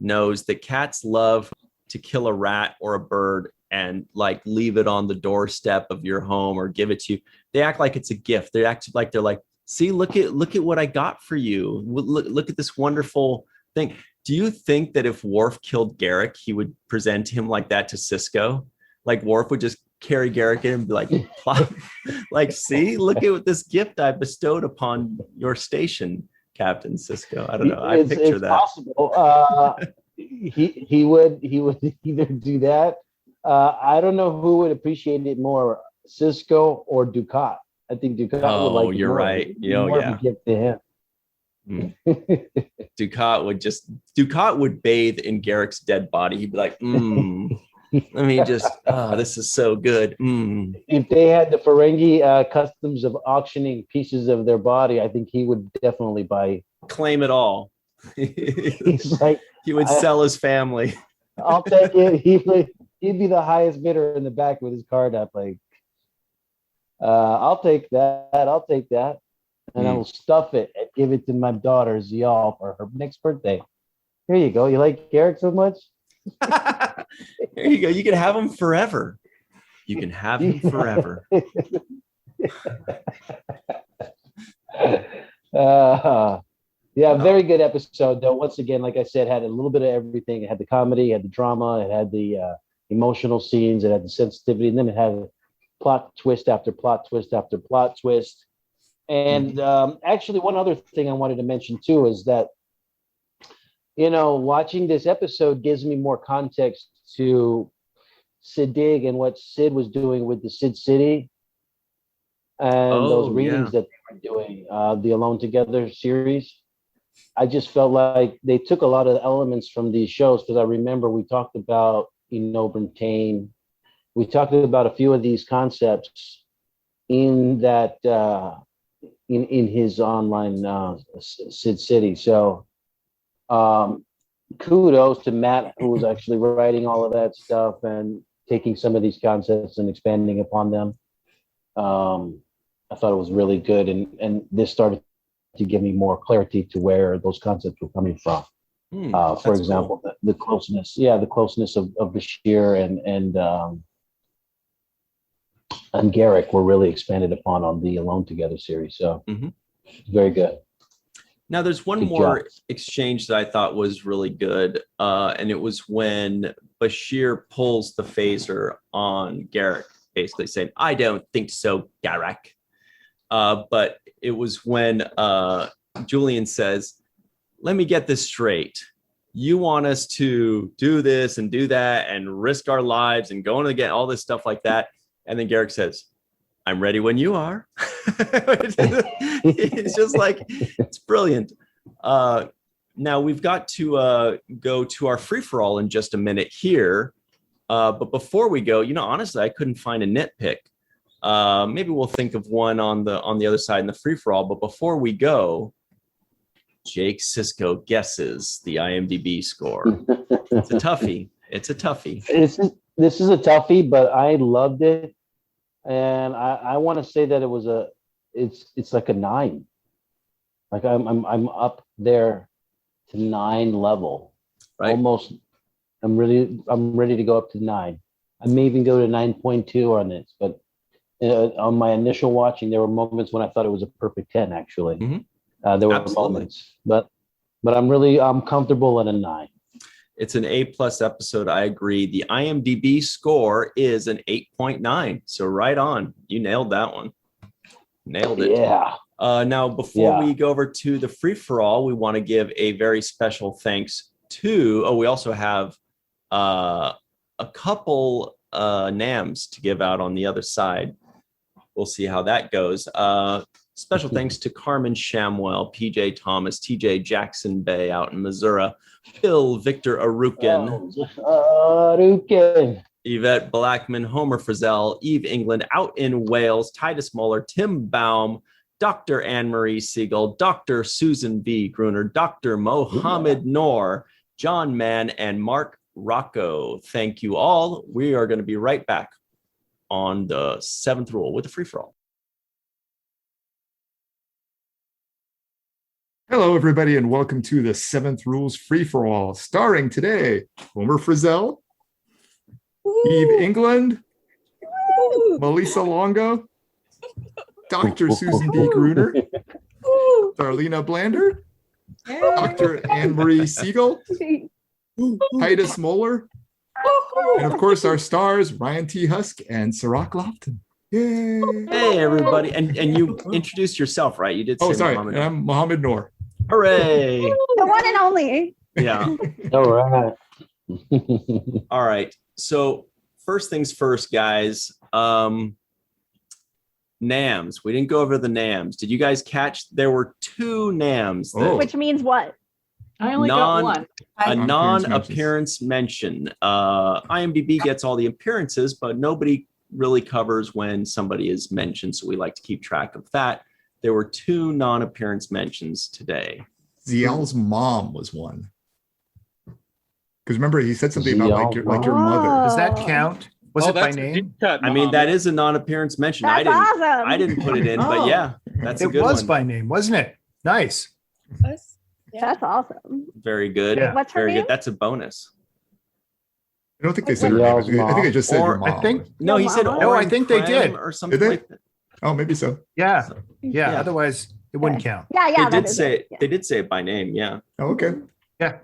knows that cats love to kill a rat or a bird and like leave it on the doorstep of your home or give it to you. They act like it's a gift. They act like they're like, see, look at what I got for you. Look at this wonderful thing. Do you think that if Worf killed Garrick, he would present him like that to Sisko? Like Worf would just carry Garrick in and be like, like, see, look at this gift I bestowed upon your station, Captain Sisko. I don't know. I picture that.
Possible. He would either do that. I don't know who would appreciate it more, Sisko or Dukat. I think Dukat would like it
you're
more.
right.
More of a gift to him.
Dukat would bathe in Garrick's dead body. He'd be like, let me just, this is so good.
If they had the Ferengi customs of auctioning pieces of their body, I think he would definitely
claim it all.
He's like,
he would sell his family.
I'll take it. He'd be the highest bidder in the back with his card up. Like, I'll take that. And I will stuff it and give it to my daughter, Zial, for her next birthday. Here you go. You like Garrick so much?
There you go. You can have him forever. You can have him forever.
Very good episode, though. Once again, like I said, had a little bit of everything. It had the comedy, it had the drama, it had the emotional scenes. It had the sensitivity, and then it had plot twist after plot twist after plot twist. And actually, one other thing I wanted to mention too is that, watching this episode gives me more context to Sid Dig and what Sid was doing with the Sid City and those readings that they were doing, the Alone Together series. I just felt like they took a lot of the elements from these shows, because I remember we talked about Brentane. We talked about a few of these concepts in that in his online Sid City. So kudos to Matt, who was actually writing all of that stuff and taking some of these concepts and expanding upon them. I thought it was really good, and this started to give me more clarity to where those concepts were coming from. For example, cool. the closeness of Bashir and Garrick were really expanded upon on the Alone Together series. So very good.
Now there's one more exchange that I thought was really good, and it was when Bashir pulls the phaser on Garrick, basically saying, "I don't think so, Garrick." But it was when Julian says, "Let me get this straight. You want us to do this and do that and risk our lives and go into get all this stuff like that." And then Garrick says, "I'm ready when you are." It's just like, it's brilliant. Now we've got to go to our free-for-all in just a minute here. But before we go, honestly, I couldn't find a nitpick. Maybe we'll think of one on the other side in the free-for-all. But before we go, Jake Sisko guesses the IMDb score. It's a toughie. It's a toughie.
This is a toughie, but I loved it, and I want to say that it was it's like a 9. Like I'm up there to 9 level, right? Almost. I'm ready to go up to 9. I may even go to 9.2 on this, but on my initial watching, there were moments when I thought it was a perfect 10. Actually, there were moments, but I'm comfortable at a 9.
It's an A+ episode. I agree. The IMDb score is an 8.9. So right on. You nailed that one. Nailed it.
Yeah.
Now, before we go over to the free-for-all, we want to give a very special thanks to, we also have a couple NAMs to give out on the other side. We'll see how that goes. Special thanks to Carmen Shamwell, PJ Tomas, TJ Jackson-Bey out in Missouri, Bill Victor Arucan, Yvette Blackmon, Homer Frizzell, Eve England out in Wales, Titus Mohler, Tim Baum, Dr. Anne-Marie Segal, Dr. Susan B. Gruner, Dr. Mohamed Noor, John Mann, and Mark Roco. Thank you all. We are going to be right back on the 7th rule with the free-for-all.
Hello, everybody, and welcome to the 7th Rules Free-for-All, starring today Homer Frizzell, Eve England, Melissa Longo, Dr. Susan B. Gruner, Darlena Blander, Dr. Anne-Marie Segal, Titus Mohler, and of course our stars, Ryan T. Husk and Cirroc Lofton. Yay!
Hey, everybody. And you introduced yourself, right? You did say
Mohamed. I'm Mohamed Noor.
Hooray!
The one and only.
Yeah.
All right.
All right. So first things first, guys. NAMs. We didn't go over the NAMs. Did you guys catch? There were 2 NAMs.
Which means what?
I only got one.
A non-appearance mention. IMDb gets all the appearances, but nobody really covers when somebody is mentioned, so we like to keep track of that. There were 2 non-appearance mentions today.
Ziel's mom was one. Because remember, he said something about your mother.
Does that count? Was it by name?
I mean, that is a non-appearance mention.
That's awesome.
I didn't put it in, but yeah, that's a good one.
It was by name, wasn't it? Nice.
That's awesome.
Very good.
Yeah.
What's her
Very
name?
good. That's a bonus.
I don't think they said her name. I think they just said your mom.
I think
no, he said
no, I think they did.
Or something
Did they?
like that.
Oh, maybe so.
Yeah.
So,
Yeah.
yeah.
Otherwise, it wouldn't count.
Yeah.
They did say it. They did say it by name. Yeah.
Oh, okay.
Yeah.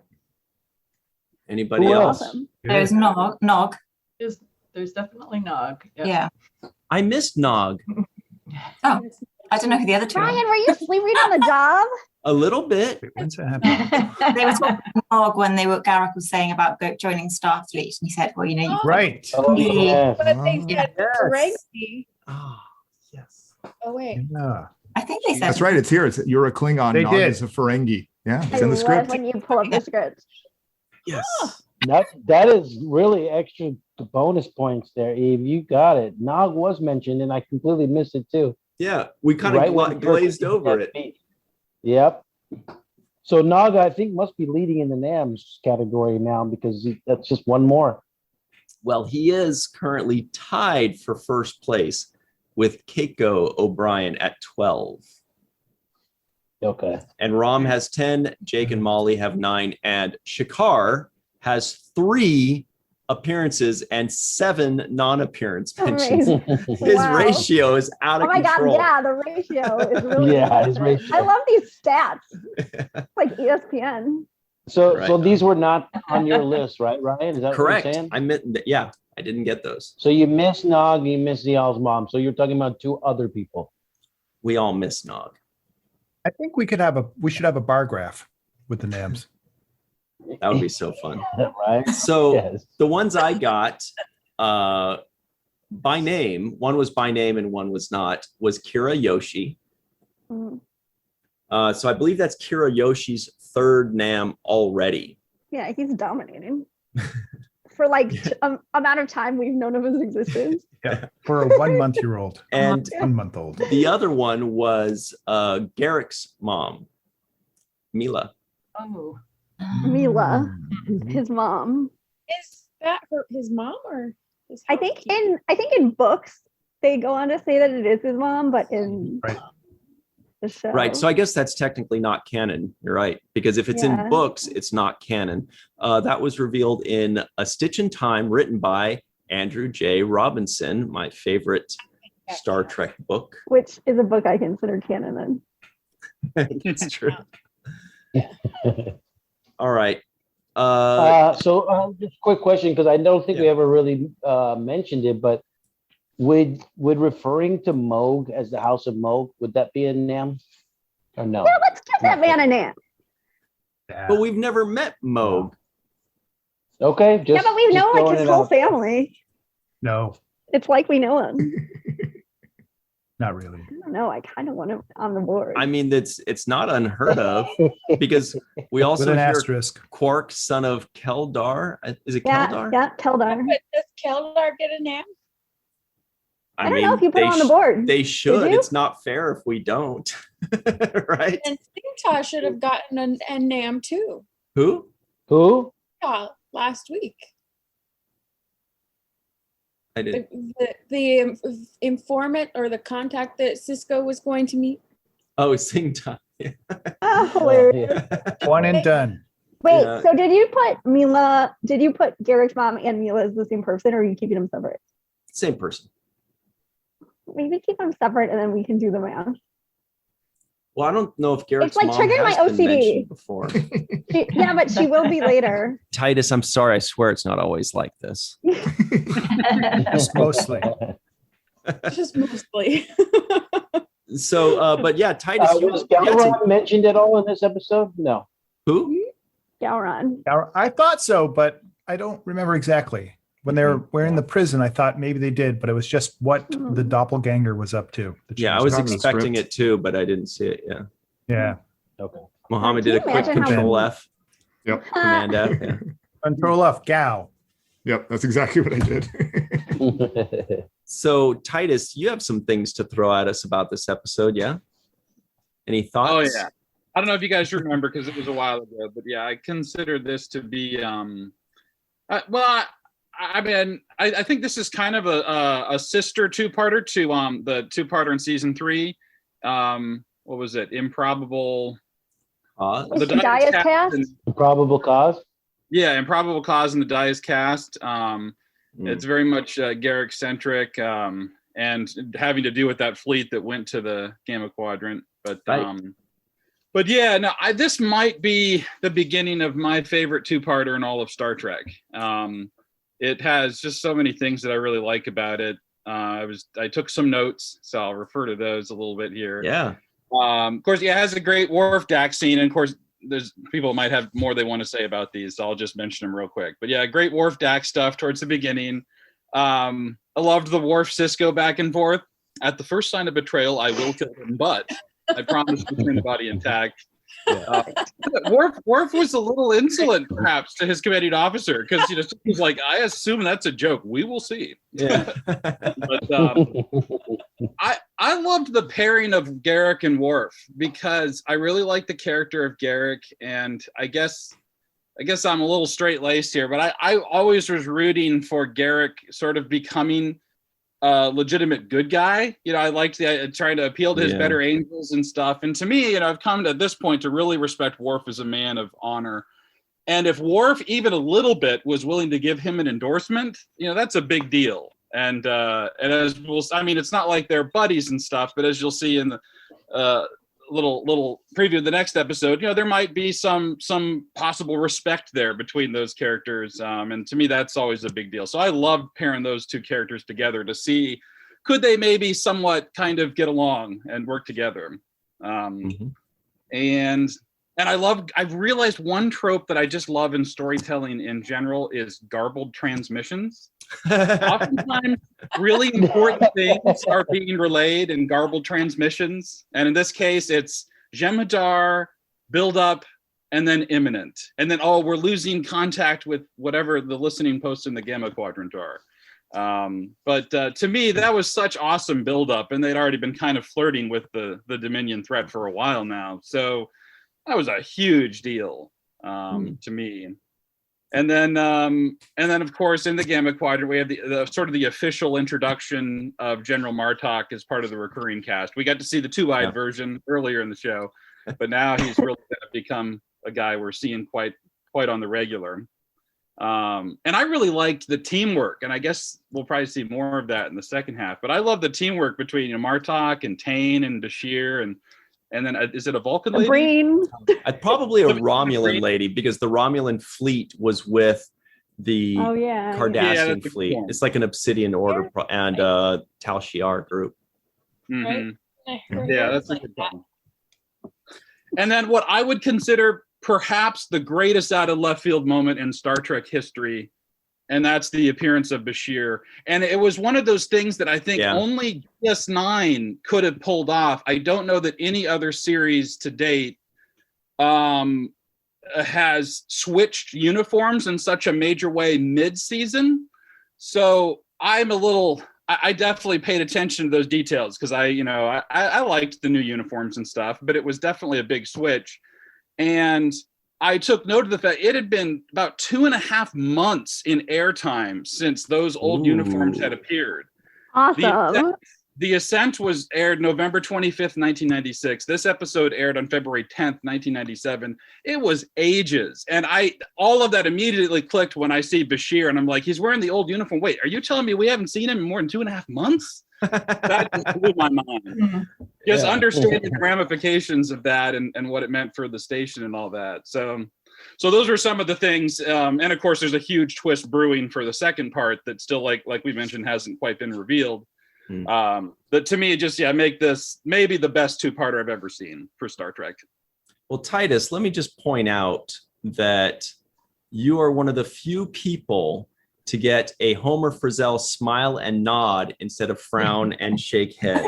Anybody
Who
else?
Awesome.
There's Nog. There's definitely Nog.
Yeah.
I missed Nog
Oh, I don't know who the other two are.
Ryan, were you sleeping on the job?
a little bit.
Wait, when's that happen?
They were talking to Nog when Garrick was saying about joining Starfleet, and he said, "Well, you
Right.
Oh, yeah.
But they said
Yes.
Ferengi.
Oh, yes.
Oh wait.
Yeah.
I think they said
That's right. It's here. You're a Klingon.
They
Nog
did.
is a Ferengi. Yeah,
I
it's in the
love
script.
when you pull up the script.
Yes.
That is really extra bonus points there, Eve. You got it. Nog was mentioned, and I completely missed it too.
Yeah, we kind of
Right when
glazed
Kirk
over
hit
it.
that beat. Yep. So Nog, I think, must be leading in the NAMS category now because that's just one more.
Well, he is currently tied for first place with Keiko O'Brien at 12.
Okay.
And Rom has 10, Jake and Molly have 9, and Shakar has 3 appearances and 7 non-appearance mentions.
Amazing.
His
Wow.
ratio is out
Oh
of
my
control.
God, yeah, the ratio is really
Yeah, his
impressive.
ratio.
I love these stats. It's like ESPN.
So
Right.
so these were not on your list, right, Ryan? Is that
Correct.
what you're saying?
I meant that. Yeah, I didn't get those.
So you missed Nog, you missed Zial's mom. So you're talking about 2 other people.
We all miss Nog.
I think we should have a bar graph with the names.
That would be so fun.
Right?
So
Yes.
the ones I got by name, one was by name and one was not, was Kira Yoshi.
Mhm.
So I believe that's Kira Yoshi's 3rd NAM already.
Yeah, he's dominating. For like amount of time we've known of his existence.
Yeah. For a 1-month-year-old.
And
1-month-old.
the other one was Garrick's mom, Mila.
Oh.
Mila,
Mm.
his mom.
Is that his mom or his
I think in books they go on to say that it is his mom, but in
Right.
the show.
Right. So I guess that's technically not canon. You're right. Because if it's
Yeah.
in books, it's not canon. That was revealed in A Stitch in Time, written by Andrew J. Robinson, my favorite Star Trek book.
Which is a book I consider canon then.
It's true. All right.
So just a quick question, because I don't think we ever really mentioned it, but would referring to Moog as the House of Moog, would that be a NAM or no?
Yeah, let's give that man a name.
But we've never met Moog.
Okay,
Yeah,
just
but we
just
know like
throwing
his
it
whole
out there.
family.
No,
It's like we know him.
not really.
I don't know. I kind of want him on the board.
I mean, it's not unheard of because we
With
also
an
hear
asterisk.
Quark, son of Keldar. Is it
yeah,
Keldar?
yeah, Keldar.
But does Keldar get a name?
I don't know if you put it on the board.
They should.
you?
It's not fair if we don't. Right?
And Singta should have gotten a name too.
Who?
Who?
Yeah, last week.
I did.
The informant or the contact that Sisko was going to meet.
Oh, Sing Time.
Oh, hilarious.
One and done.
Wait,
Yeah.
so did you put Mila? Did you put Garrick's mom and Mila as the same person, or are you keeping them separate?
Same person.
Maybe keep them separate, and then we can do the math.
Well, I don't know if Garrett's
like
mom
triggering
has
my
been
OCD.
mentioned before.
Yeah, but she will be later.
Titus, I'm sorry. I swear it's not always like this.
Just mostly.
Just mostly.
So, but yeah, Titus, you
Was
had some-
Galron mentioned at all in this episode? No.
who?
Gowron.
I thought so, but I don't remember exactly. When they were in the prison, I thought maybe they did, but it was just what the doppelganger was up to. that she
Yeah, I was
not in the
expecting
script.
it too, but I didn't see it. Yeah.
Yeah.
Okay.
Mohamed
Can
did a
you
quick
imagine how-
Control F,
Yep.
Command F. Yeah.
Control F, Gal.
Yep. That's exactly what I did.
So, Titus, you have some things to throw at us about this episode, yeah? Any thoughts?
Oh yeah. I don't know if you guys remember because it was a while ago, but yeah, I consider this to be well, I mean, I think this is kind of a sister two-parter to the two-parter in season 3. What was it? Improbable.
Is the Dias cast?
Probable cause.
Yeah, Improbable Cause and the Dias cast. It's very much Garrick centric, and having to do with that fleet that went to the Gamma Quadrant. But
Right.
but yeah, no, this might be the beginning of my favorite two-parter in all of Star Trek. It has just so many things that I really like about it. I took some notes, so I'll refer to those a little bit here.
Yeah.
Of course, it has a great Worf Dax scene, and of course, there's people might have more they want to say about these, so I'll just mention them real quick. But yeah, great Worf Dax stuff towards the beginning. I loved the Worf Sisko back and forth. At the first sign of betrayal, I will kill him, but I promise to return the body intact. Worf was a little insolent, perhaps, to his commanding officer, because he's like, I assume that's a joke. We will see.
Yeah.
But I loved the pairing of Garak and Worf, because I really like the character of Garak, and I guess I'm a little straight-laced here, but I always was rooting for Garak sort of becoming a legitimate good guy. I liked trying to appeal to his better angels and stuff. And to me, I've come to this point to really respect Worf as a man of honor. And if Worf even a little bit was willing to give him an endorsement, that's a big deal. And as it's not like they're buddies and stuff, but as you'll see in the little preview of the next episode, there might be some possible respect there between those characters, and to me that's always a big deal. So I love pairing those two characters together to see could they maybe somewhat kind of get along and work together. And I've realized one trope that I just love in storytelling in general is garbled transmissions. Oftentimes, really important things are being relayed in garbled transmissions. And in this case, it's Jem'Hadar, build up, and then imminent. And then, we're losing contact with whatever the listening posts in the Gamma Quadrant are. But to me, that was such awesome build up. And they'd already been kind of flirting with the Dominion threat for a while now. So that was a huge deal to me. And then, of course, in the Gamma Quadrant, we have the sort of the official introduction of General Martok as part of the recurring cast. We got to see the two-eyed version earlier in the show, but now he's really going to become a guy we're seeing quite on the regular. And I really liked the teamwork, and I guess we'll probably see more of that in the second half. But I love the teamwork between Martok and Tain and Bashir and then is it a Vulcan lady?
Breen.
Probably a Romulan lady, because the Romulan fleet was with the Cardassian fleet. It's like an Obsidian Order and Tal Shiar group.
Mm-hmm. Yeah, that's a good one. And then what I would consider perhaps the greatest out of left field moment in Star Trek history, and that's the appearance of Bashir. And it was one of those things that I think only DS9 could have pulled off. I don't know that any other series to date has switched uniforms in such a major way mid-season. So I definitely paid attention to those details, because I liked the new uniforms and stuff, but it was definitely a big switch. And I took note of the fact it had been about 2.5 months in airtime since those old uniforms had appeared.
Awesome.
The Ascent was aired November 25th, 1996. This episode aired on February 10th, 1997. It was ages. And all of that immediately clicked when I see Bashir, and I'm like, he's wearing the old uniform. Wait, are you telling me we haven't seen him in more than 2.5 months? That just blew my mind. Just understanding the ramifications of that and what it meant for the station and all that. So those are some of the things. And of course, there's a huge twist brewing for the second part that still, like we mentioned, hasn't quite been revealed. But to me, just make this maybe the best two-parter I've ever seen for Star Trek.
Well, Titus, let me just point out that you are one of the few people to get a Homer Frizzell smile and nod instead of frown and shake head.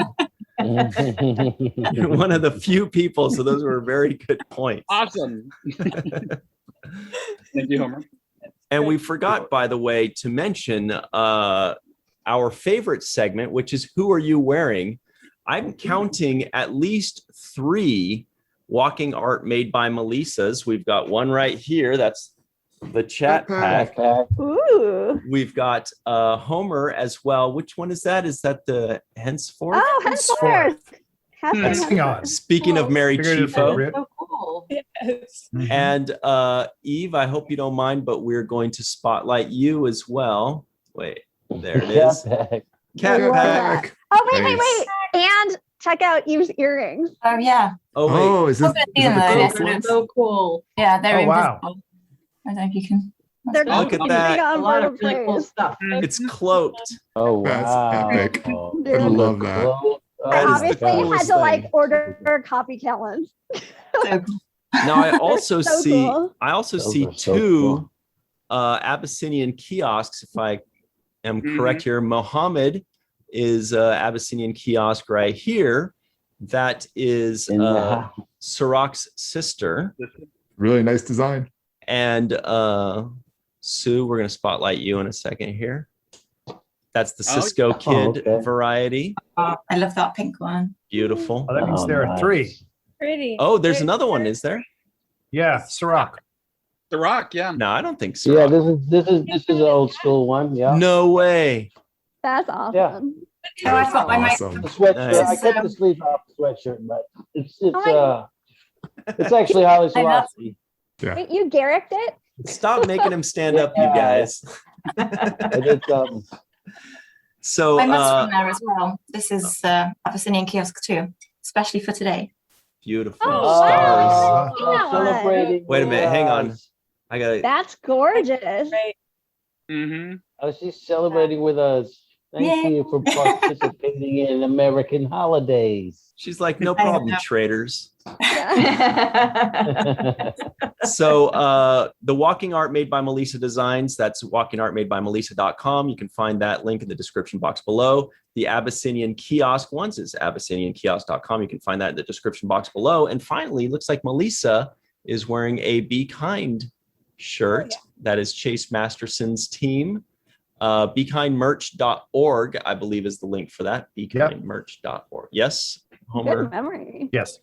You're one of the few people, so those were very good points.
Awesome. Thank you, Homer.
And we forgot, by the way, to mention our favorite segment, which is Who Are You Wearing? I'm counting at least 3 walking art made by Melissa's. We've got one right here. That's the chat pack.
Ooh.
We've got Homer as well. Which one is that? Is that the Henceforth?
Oh, Henceforth.
Hang on.
Speaking of Mary Chifo.
So cool.
Yes.
And Eve, I hope you don't mind, but we're going to spotlight you as well. Wait, there it is. Cat pack.
Oh, wait. And check out Eve's earrings.
Oh, yeah.
Oh, wait.
Is this the cool ones?
So cool.
Yeah, they're
Oh, wow.
invisible. I don't know if you can.
They're
That's
Look at
keeping
that.
on
A lot
Bird
of really cool
Praise.
stuff.
It's cloaked.
Oh
That's
wow!
epic.
Oh,
Dude.
I love that.
oh
I
That is the
obviously had
coolest
to like
thing.
order copycat ones.
so cool.
Now I also
so
see
cool.
I also
Those
see
are so
two
cool.
Abyssinian kiosks, if I am
Mhm.
correct here. Mohammed is Abyssinian kiosk right here. That is
In the house.
Cirroc's sister.
Really nice design.
And Sue, we're going to spotlight you in a second here. That's the
Oh,
Sisko
yeah.
Kid
Oh, okay.
variety.
I love that pink one.
Beautiful.
Oh, that means
Oh,
there are
nice.
3.
Pretty.
Oh, there's another one, is there?
Yeah, Cirroc.
The Rock, yeah.
No, I don't think so.
Yeah, this is an old school one. Yeah.
No way.
That's awesome.
Yeah.
Oh, I've got my
Awesome.
The sweatshirt.
Nice.
I kept the sleeve off the sweatshirt, but it's
Oh
it's actually Holly
I love-
Selassie.
Wait, you Garricked it?
Stop making him stand up, you guys.
I did something.
So
I must from there as well. This is Abyssinian kiosk too, especially for today.
beautiful
Oh,
stars.
wow. I've seen that one.
Celebrating.
Wait a minute, hang on.
us.
I got it.
That's gorgeous.
Right.
Mm-hmm.
Oh, she's celebrating with us. Thank
Yay.
you for participating in American holidays.
She's like, no
I
problem,
know.
traders.
Yeah.
So the walking art made by Melissa Designs, that's walking art made by Melissa.com. You can find that link in the description box below. The Abyssinian kiosk ones is abyssiniankiosk.com. You can find that in the description box below. And finally, looks like Melissa is wearing a Be Kind shirt. That is Chase Masterson's team. BeKindMerch.org, I believe, is the link for that. BeKindMerch.org. Yes, Homer.
Good memory.
Yes.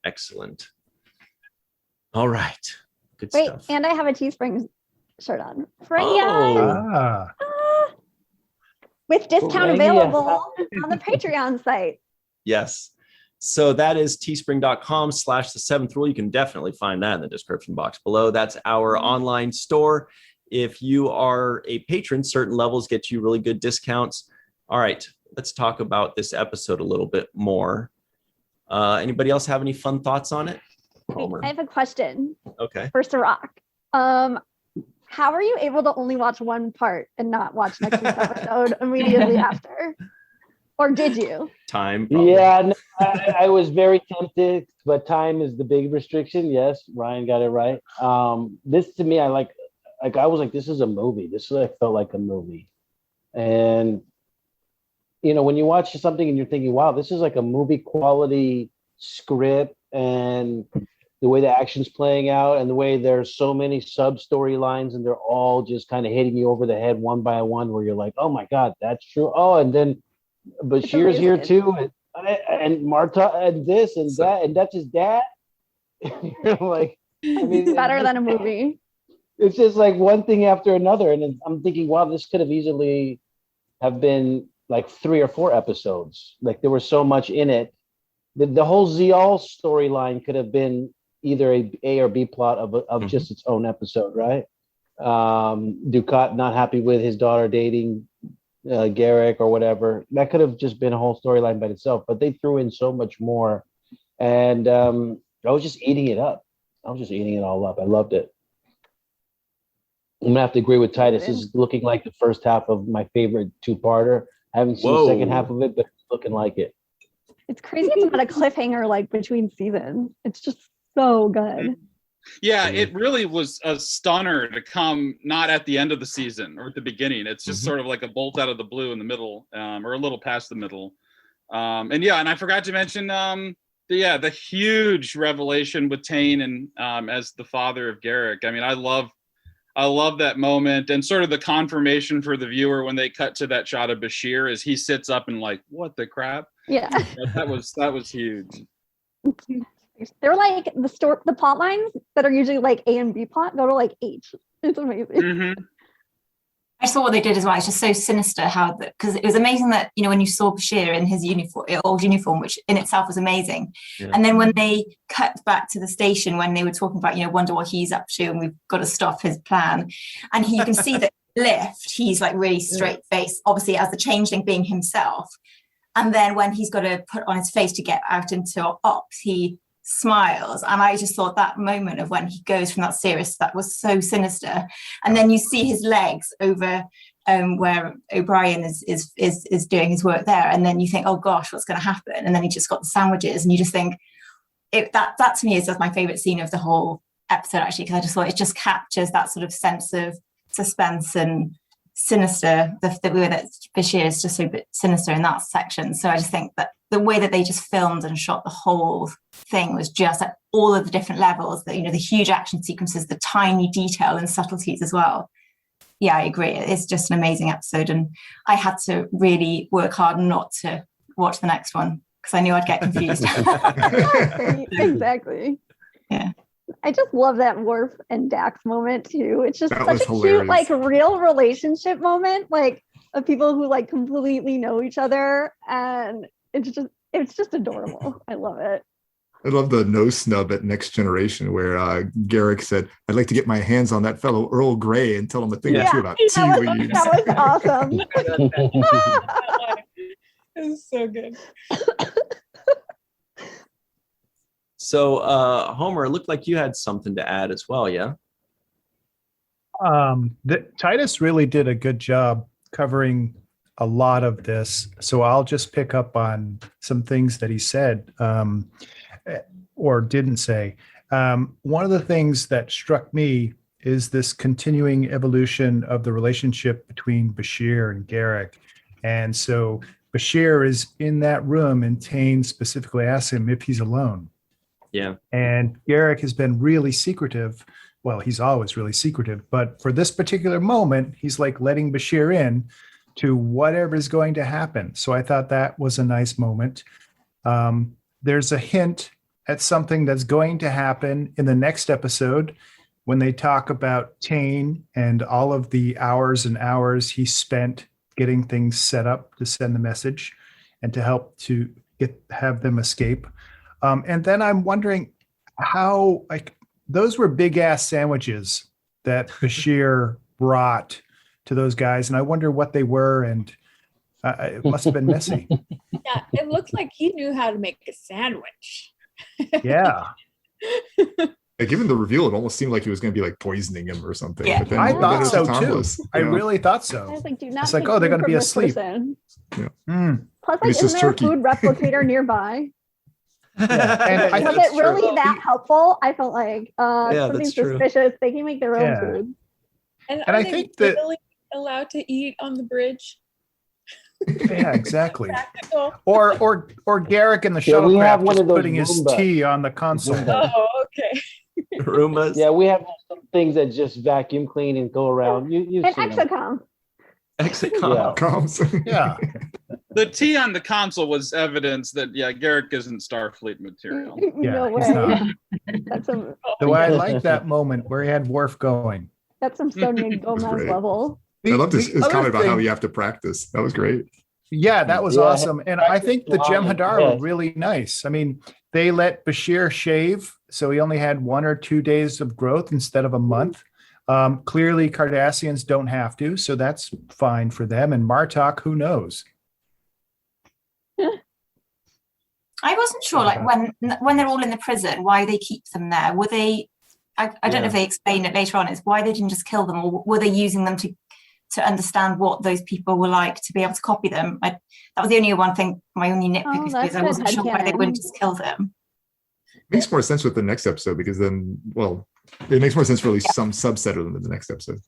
Excellent. All right. Good
Wait,
stuff.
and I have a Teespring shirt on. For
Oh.
you guys.
Ah,
With discount
Right,
available on the Patreon site.
Yes. So that is teespring.com/the seventh rule. You can definitely find that in the description box below. That's our online store. If you are a patron, certain levels get you really good discounts. All right, let's talk about this episode a little bit more. Anybody else have any fun thoughts on it? Homer.
I have a question
Okay.
for Cirroc. How are you able to only watch one part and not watch next week's episode immediately after? Or did you?
Time. Probably.
Yeah, no, I was very tempted, but time is the big restriction. Yes, Ryan got it right. This to me, I was like, this is a movie. This felt like a movie. And you know, when you watch something and you're thinking, wow, this is like a movie quality script, and the way the action's playing out and the way there's so many sub storylines and they're all just kind of hitting you over the head one by one, where you're like, oh my God, that's true. Oh, and then Bashir's here too. And Marta and this and that, and that's his dad. You're like, I mean,
It's better than a movie.
It's just like one thing after another. And I'm thinking, wow, this could have easily have been like 3 or 4 episodes. Like there was so much in it. The whole Zial storyline could have been either a or B plot of just its own episode, right? Ducat not happy with his daughter dating Garrick or whatever. That could have just been a whole storyline by itself, but they threw in so much more. And I was just eating it up. I was just eating it all up. I loved it. I'm gonna have to agree with Titus. This is looking like the first half of my favorite 2-parter. I haven't seen the second half of it, but it's looking like it.
It's crazy it's not a cliffhanger like between seasons. It's just so good.
Yeah, it really was a stunner to come not at the end of the season or at the beginning. It's just sort of like a bolt out of the blue in the middle, or a little past the middle. And I forgot to mention the huge revelation with Tane and as the father of Garrick. I mean, I love that moment, and sort of the confirmation for the viewer when they cut to that shot of Bashir as he sits up and like, what the crap?
Yeah.
That was huge.
They're like the plot lines that are usually like A and B plot go to like H. It's amazing.
Mm-hmm.
I saw what they did as well. It's just so sinister how because it was amazing that, you know, when you saw Bashir in his old uniform, which in itself was amazing. Yeah. And then when they cut back to the station, when they were talking about, you know, wonder what he's up to and we've got to stop his plan. And you can see that lift, he's like really straight faced, obviously as the changeling being himself. And then when he's got to put on his face to get out into ops, he smiles. And I just thought that moment of when he goes from that serious, that was so sinister. And then you see his legs over where O'Brien is doing his work there. And then you think, oh gosh, what's going to happen? And then he just got the sandwiches, and you just think that to me is just my favorite scene of the whole episode, actually, because I just thought it just captures that sort of sense of suspense and sinister. The way that Bashir is just so bit sinister in that section. So I just think that the way that they just filmed and shot the whole thing was just at all of the different levels, that, you know, the huge action sequences, the tiny detail and subtleties as well. Yeah, I agree. It's just an amazing episode, and I had to really work hard not to watch the next one because I knew I'd get confused.
Exactly.
Yeah.
I just love that Worf and Dax moment too. It's just
That
such
was
a cute,
hilarious.
like, real relationship moment, like, of people who like completely know each other, and it's just adorable. I love it.
I love the nose snub at Next Generation where Garrick said, "I'd like to get my hands on that fellow Earl Grey and tell him a thing or two about tea leaves."
That was awesome.
It was so good.
So, Homer, it looked like you had something to add as well, yeah?
Titus really did a good job covering a lot of this. So I'll just pick up on some things that he said or didn't say. One of the things that struck me is this continuing evolution of the relationship between Bashir and Garrick. And so Bashir is in that room, and Tane specifically asks him if he's alone.
Yeah.
And Garrick has been really secretive. Well, he's always really secretive, but for this particular moment, he's like letting Bashir in to whatever is going to happen. So I thought that was a nice moment. There's a hint at something that's going to happen in the next episode when they talk about Tane and all of the hours and hours he spent getting things set up to send the message and to help to have them escape. And then I'm wondering how, like, those were big ass sandwiches that Bashir brought to those guys. And I wonder what they were. And it must have been messy.
Yeah, it looked like he knew how to make a sandwich.
Yeah.
Given the reveal, it almost seemed like he was going to be like poisoning him or something.
Yeah.
But then
I thought
it was
so
harmless,
too.
you
I
know?
really thought
I
so.
was like, do not
It's like,
take
oh, they're
food
gonna
from
be
this
asleep.
person.
Mm.
Plus, like,
It's
isn't
just
there
turkey.
a food replicator nearby?
Yeah. And I
Was
think
it really that helpful? I felt like
Yeah,
something
that's true.
suspicious. They can make their own
Yeah.
food.
And
And
are
I
they
think that-
really allowed to eat on the bridge?
Yeah, exactly.
Practical.
Or Garrick in the
Yeah, we have
shuttlecraft
one
just
of those
putting his
Roombas.
tea on the console.
Roombas.
Oh, okay.
Roombas.
Yeah, we have some things that just vacuum clean and go around. You've
And
seen them.
Exocom.
Exocom.
Yeah.
Comes.
Yeah.
The tea on the console was evidence that, yeah, Garrick isn't Starfleet material.
Yeah,
No
he's
way.
not.
That's some
The way I like that moment where he had Worf going.
Sonia Gomez
great.
level.
I loved his
other
comment about how
thing-
you have to practice. That was great.
Yeah, that was
Yeah,
awesome. And I think the Jem'Hadar
yes.
were really nice. I mean, they let Bashir shave, so he only had 1 or 2 days of growth instead of a month. Clearly, Cardassians don't have to, so that's fine for them. And Martok, who knows?
I wasn't sure, like, when they're all in the prison, why they keep them there. Were they? I don't know if they explain it later on. Is why they didn't just kill them, or were they using them to understand what those people were like to be able to copy them? That was the only one thing. My only nitpick
Oh,
is
that's
because I
good
wasn't sure why they
headcanon.
wouldn't just kill them.
Makes more sense with the next episode because then, well, it makes more sense for at least some subset of them in the next episode.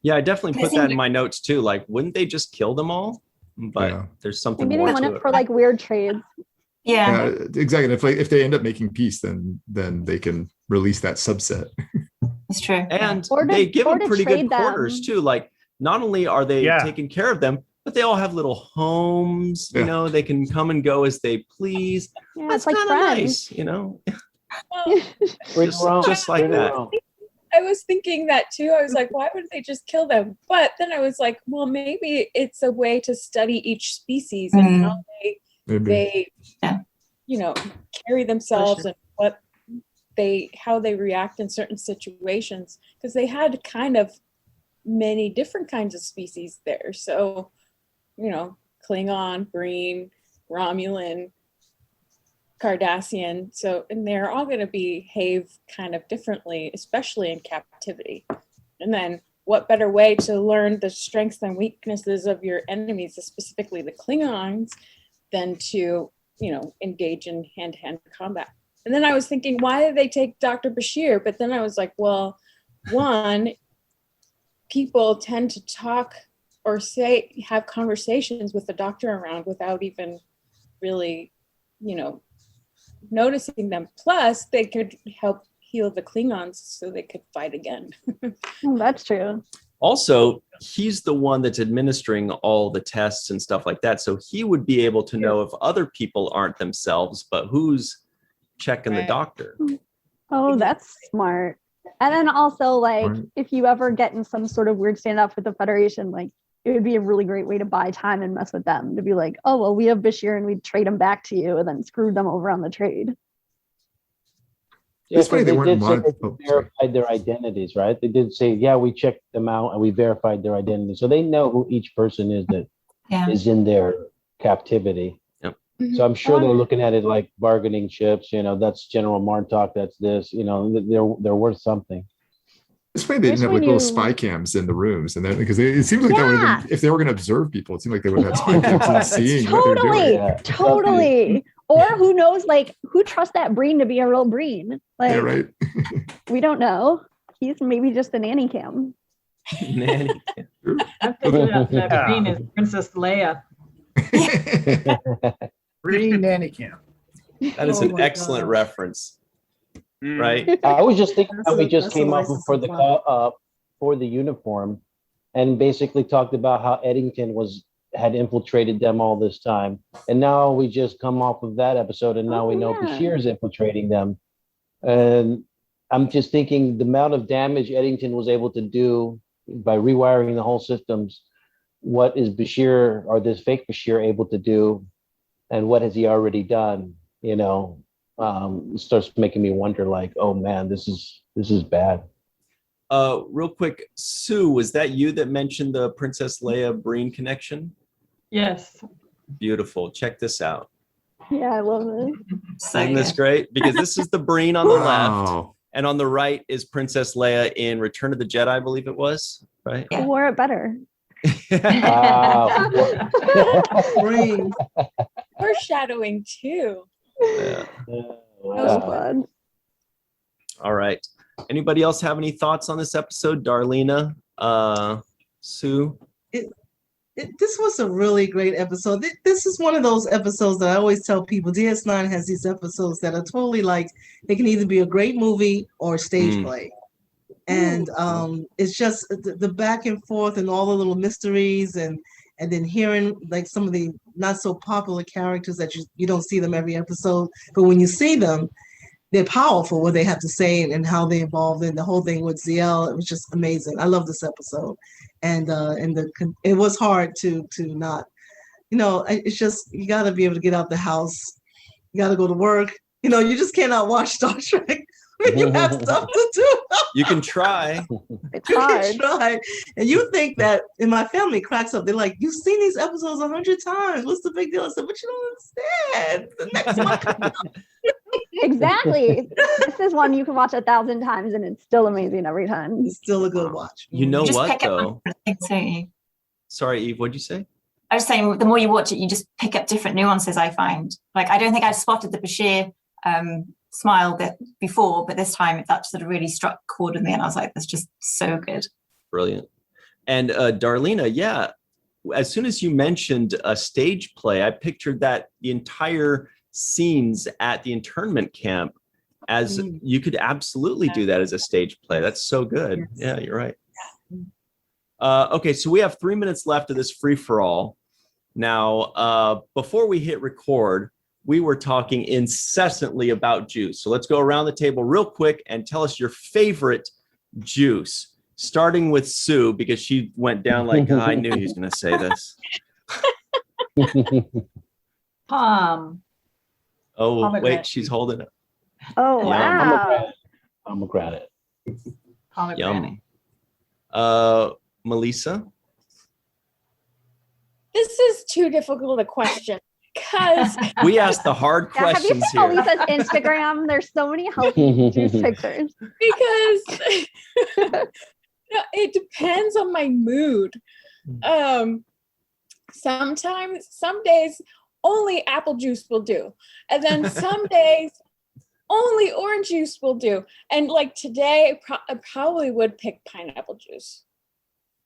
Yeah, I definitely
It
put that
seemed-
in my notes too. Like, wouldn't they just kill them all? But
Yeah.
there's something
Maybe they
more
want
to
it
it.
for like weird trades.
Yeah.
Exactly. If they end up making peace, then they can release that subset.
It's true.
And
Or to-
they give
or
them
to
pretty good
trade them.
quarters too. Like, not only are they
Yeah.
taking care of them, but they all have little homes. You
Yeah.
know, they can come and go as they please.
Yeah,
That's
it's like
kind of
friends.
nice. You know,
Well,
Bring
just,
her own.
just like
Bring her
that.
own.
I was thinking that too. I was like, why wouldn't they just kill them? But then I was like, well, maybe it's a way to study each species and how
Maybe.
they
Yeah.
carry themselves and how they react in certain situations, because they had kind of many different kinds of species there. So, Klingon, Breen, Romulan, Cardassian. So, and they're all going to behave kind of differently, especially in captivity. And then what better way to learn the strengths and weaknesses of your enemies, specifically the Klingons, than to, engage in hand-to-hand combat. And then I was thinking, why did they take Dr. Bashir? But then I was like, well, one, people tend to talk or have conversations with the doctor around without even really, noticing them. Plus, they could help heal the Klingons so they could fight again.
That's true.
Also, he's the one that's administering all the tests and stuff like that. So he would be able to know if other people aren't themselves, but who's checking the doctor.
Oh, that's smart. And then also, like, if you ever get in some sort of weird standoff with the Federation, like, it would be a really great way to buy time and mess with them, to be like, oh, well, we have Bashir and we'd trade him back to you, and then screw them over on the trade.
Yeah,
This way they weren't
verified their identities, right? They did say, yeah, we checked them out and we verified their identity. So they know who each person is that is in their captivity.
Yep.
So I'm sure they're looking at it like bargaining chips, that's General Martok, that's this, they're worth something.
This way they didn't have like little spy cams in the rooms, and then because it seems like that would have been, if they were going to observe people, it seemed like they would have had spy cams seeing what they're doing.
Totally. Or who knows, like, who trusts that Breen to be a real Breen? Like,
Yeah, right.
we don't know. He's maybe just a nanny cam.
Nanny cam.
I'm thinking that Breen is Princess Leia.
Breen nanny cam.
That is an excellent reference. Right?
I was just thinking how we just
that's
came
a
up
license
for
to
for the uniform, and basically talked about how Eddington had infiltrated them all this time, and now we just come off of that episode, and now we know Bashir's infiltrating them, and I'm just thinking the amount of damage Eddington was able to do by rewiring the whole systems. What is Bashir or this fake Bashir able to do, and what has he already done? Starts making me wonder, like, oh man, this is bad.
Real quick, Sue, was that you that mentioned the Princess Leia Breen connection?
Yes.
Beautiful. Check this out.
Yeah, I love it.
Isn't this great? Because this is the Breen on the left,
Wow.
and on the right is Princess Leia in Return of the Jedi, I believe it was, right?
Who wore it better?
Wow.
Breen.
Foreshadowing too.
Yeah.
That was fun.
All right. Anybody else have any thoughts on this episode? Darlena, Sue?
This was a really great episode. This is one of those episodes that I always tell people, DS9 has these episodes that are totally like, they can either be a great movie or a stage play. And it's just the back and forth and all the little mysteries and then hearing like some of the not so popular characters that you don't see them every episode, but when you see them, they're powerful what they have to say and how they evolved, and the whole thing with ZL, it was just amazing. I love this episode, and it was hard to not, it's just, you got to be able to get out the house, you got to go to work, you just cannot watch Star Trek when you have stuff to do.
You can try.
It's
You
hard.
can try, and you think that, and my family cracks up. They're like, "You've seen these episodes 100 times. What's the big deal?" I said, "But you don't understand. The next one comes up."
Exactly. This is one you can watch 1,000 times and it's still amazing every time.
It's still a good watch.
You know
Just
what,
pick up
though?
different things, don't you?
Sorry, Eve, what'd you say?
I was saying, the more you watch it, you just pick up different nuances, I find. Like, I don't think I've spotted the Bashir smile before, but this time that sort of really struck chord with me, and I was like, that's just so good.
Brilliant. And Darlena, yeah, as soon as you mentioned a stage play, I pictured that the entire scenes at the internment camp as you could absolutely do that as a stage play. That's so good.
Yes.
Yeah, you're right. Okay, so we have 3 minutes left of this free-for-all. Now, before we hit record, we were talking incessantly about juice. So let's go around the table real quick and tell us your favorite juice, starting with Sue, because she went down like, I knew he was going to say this. Oh, wait, she's holding it.
Oh,
Yum.
wow.
Pomegranate.
Yum. Melissa?
This is too difficult a question because
We asked the hard
Yeah, have you
questions
seen
here.
Elisa's Instagram? There's so many healthy juice pictures.
No, it depends on my mood. Sometimes, some days only apple juice will do, and then some days only orange juice will do. And like today, I probably would pick pineapple juice,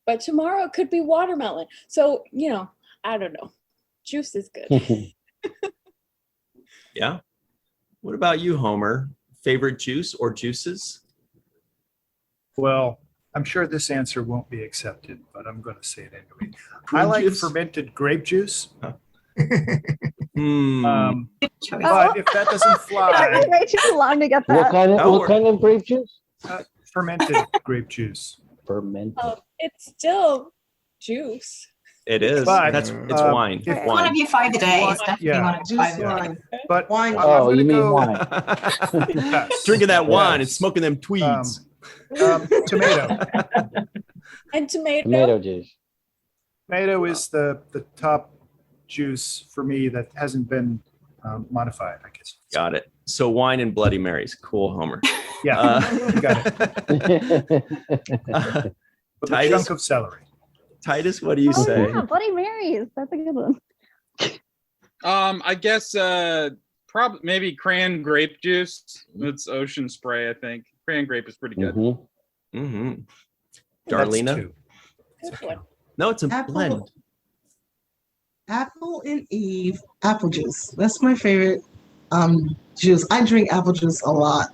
but tomorrow it could be watermelon. So I don't know. Juice is good.
Yeah. What about you, Homer? Favorite juice or juices?
Well, I'm sure this answer won't be accepted, but I'm going to say it anyway.
Prune
I like
juice?
fermented grape juice.
Hmm.
Good choice.
But if that doesn't
It took
fly,
me way too long to get
What
that.
kind of grape juice?
fermented grape juice.
Fermented.
It's still juice.
It is.
But,
It's
uh,
wine.
if-
One
Wine.
of your 5 a day is definitely
Yeah.
one of your
Juice
5 a day.
wine.
But
Wine.
I'm
Oh,
gonna
you mean
go,
wine?
Yes.
Drinking that wine and
Yes.
smoking them tweeds.
Tomato.
And tomato.
Tomato juice.
Tomato is the top juice for me that hasn't been modified, I guess.
Got it. So wine and Bloody Marys. Cool, Homer.
Yeah, you got it. With a
Titus?
chunk of celery.
Titus, what do you
Oh,
say?
yeah, Bloody Marys. That's a good one.
I guess probably maybe cran grape juice. It's ocean spray, I think. Cran grape is pretty good.
Mhm.
Mm-hmm.
That's
Darlena?
two.
Good one.
No, it's a
Apple.
blend.
Apple and Eve apple juice. That's my favorite juice. I drink apple juice a lot.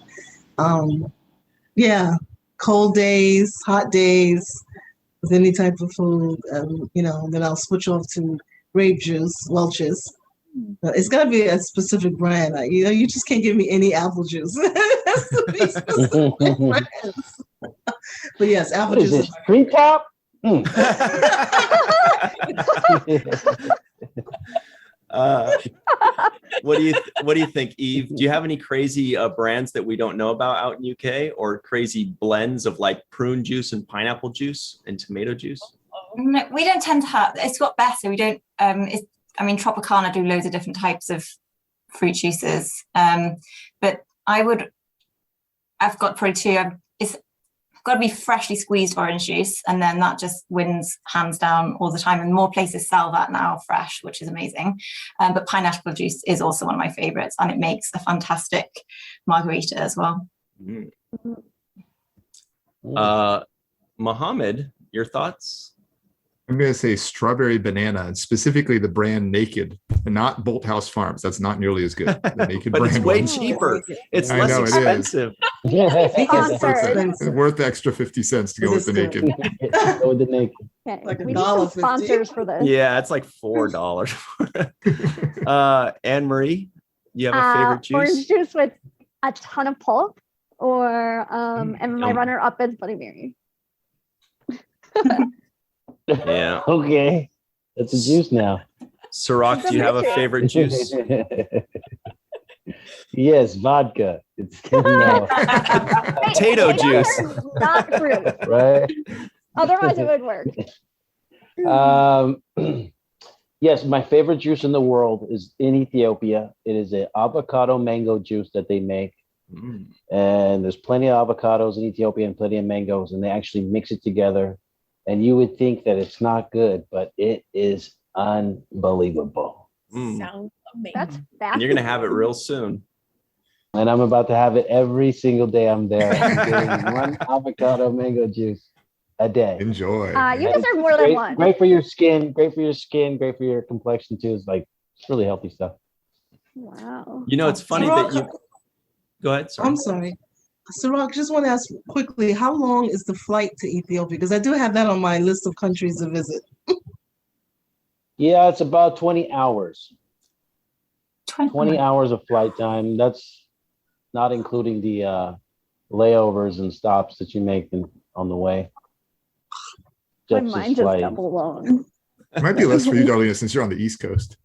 Yeah, cold days, hot days, with any type of food. Then I'll switch off to grape juice, Welch's. It's got to be a specific brand. You just can't give me any apple juice. It has to be specific brands. But yes, apple
What is
juice.
this? Tree top?
What do you think, Eve? Do you have any crazy brands that we don't know about out in UK, or crazy blends of like prune juice and pineapple juice and tomato juice?
No, we don't tend to have. It's got better. We don't. Tropicana do loads of different types of fruit juices. But I've got probably two. It's got to be freshly squeezed orange juice, and then that just wins hands down all the time. And more places sell that now fresh, which is amazing. But pineapple juice is also one of my favorites, and it makes a fantastic margarita as well.
Mohamed, your thoughts?
I'm going to say strawberry banana, and specifically the brand Naked, and not Bolt House Farms. That's not nearly as good. The Naked
But
brand
it's way
ones.
cheaper. It's
I
less
know, it is.
expensive.
It's worth the extra 50 cents to go with the Naked.
Go with the naked.
Okay.
Like
We need some
$1.50.
sponsors for this.
Yeah, it's like $4. Anne Marie, you have a favorite juice?
Orange juice with a ton of pulp, or and my
yum.
runner-up is Bloody Mary.
Yeah.
Okay. That's a juice now.
Cirroc, do you have a favorite juice?
Yes, vodka. It's no,
Potato juice.
are not fruit.
right?
Otherwise, it would work.
Yes, my favorite juice in the world is in Ethiopia. It is an avocado mango juice that they make.
Mm.
And there's plenty of avocados in Ethiopia and plenty of mangoes, and they actually mix it together. And you would think that it's not good, but it is unbelievable.
Mm.
Sounds amazing.
That's
And
fast.
you're going to have it real soon.
And I'm about to have it every single day I'm there. I'm getting one avocado mango juice a day.
Enjoy.
You deserve more than one.
Great for your skin, great for your complexion too. It's like, it's really healthy stuff.
Wow.
You know, it's funny that you... Go ahead. Sorry.
I'm sorry. Cirroc, just want to ask quickly, how long is the flight to Ethiopia? Because I do have that on my list of countries to visit.
Yeah, it's about 20 hours. 20 hours of flight time. That's not including the layovers and stops that you make on the way.
My
Just
mind
this
just
flight.
double blown.
It might be less for you, Darlena, since you're on the East Coast.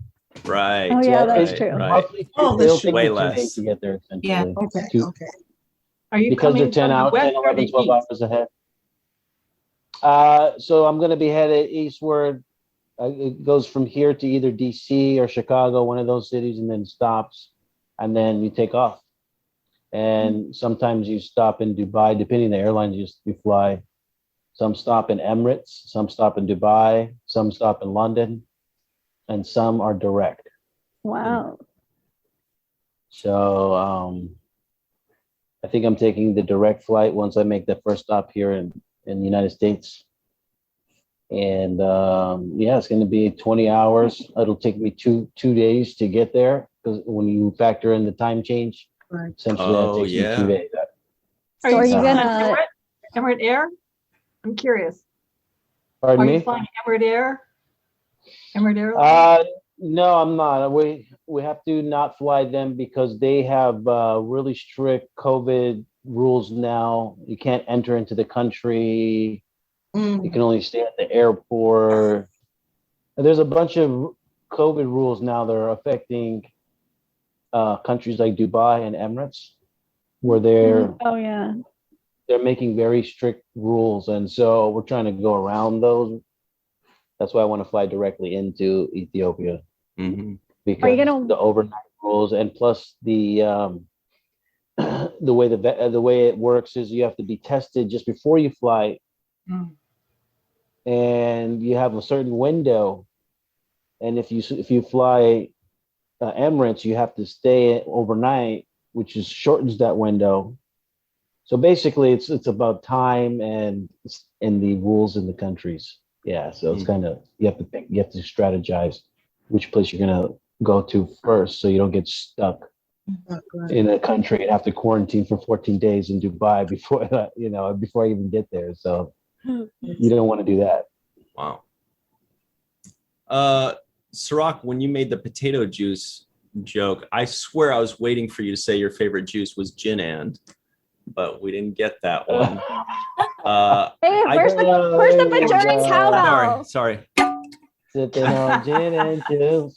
Right.
Oh, yeah, that's
right,
true.
Right.
Roughly,
Oh,
it'll
that's
take
way
you 2
less.
days to get there, essentially.
Yeah.
Okay,
Two-
okay.
Are you
Because they're
coming
10
from the
hours,
west
10,
or
11,
the
12
east?
hours ahead. So I'm going to be headed eastward it goes from here to either DC or Chicago, one of those cities, and then stops, and then you take off. And sometimes you stop in Dubai, depending on the airlines you fly. Some stop in Emirates, some stop in Dubai, some stop in London, and some are direct.
Wow.
So I think I'm taking the direct flight once I make the first stop here in the United States. And yeah, it's going to be 20 hours. It'll take me two days to get there, because when you factor in the time change, essentially that takes me 2 days.
So are you gonna
Emirates Air? I'm curious.
Pardon
Are
me?
you flying Emirates Air? Emirates Airlines?
No, I'm not. We have to not fly them because they have really strict COVID rules now. You can't enter into the country. You can only stay at the airport. There's a bunch of COVID rules now that are affecting countries like Dubai and Emirates, where they're making very strict rules, and so we're trying to go around those. That's why I want to fly directly into Ethiopia, because the overnight rules, and plus the the way it works is you have to be tested just before you fly, and you have a certain window, and if you fly Emirates, you have to stay overnight, which shortens that window. So basically, it's about time and the rules in the countries. Yeah, so it's kind of you have to strategize which place you're gonna go to first, so you don't get stuck in a country and have to quarantine for 14 days in Dubai before I even get there. So you don't want to do that.
Wow. Cirroc, when you made the potato juice joke, I swear I was waiting for you to say your favorite juice was gin and, but we didn't get that one.
Hey, where's the Bajorans cowbell?
Sorry.
Sipping on gin and juice.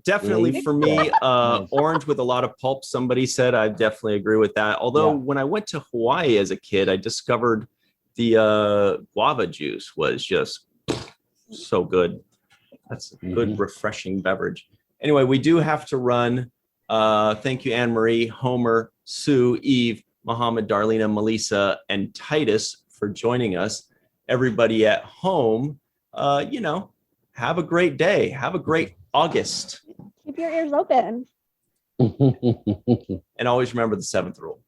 Definitely for me, orange with a lot of pulp. Somebody said, I definitely agree with that. Although when I went to Hawaii as a kid, I discovered the guava juice was just so good. That's a good, refreshing beverage. Anyway, we do have to run. Thank you, Anne-Marie, Homer, Sue, Eve, Mohamed, Darlena, Melissa, and Titus for joining us. Everybody at home, have a great day. Have a great August.
Keep your ears open.
And always remember the 7th rule.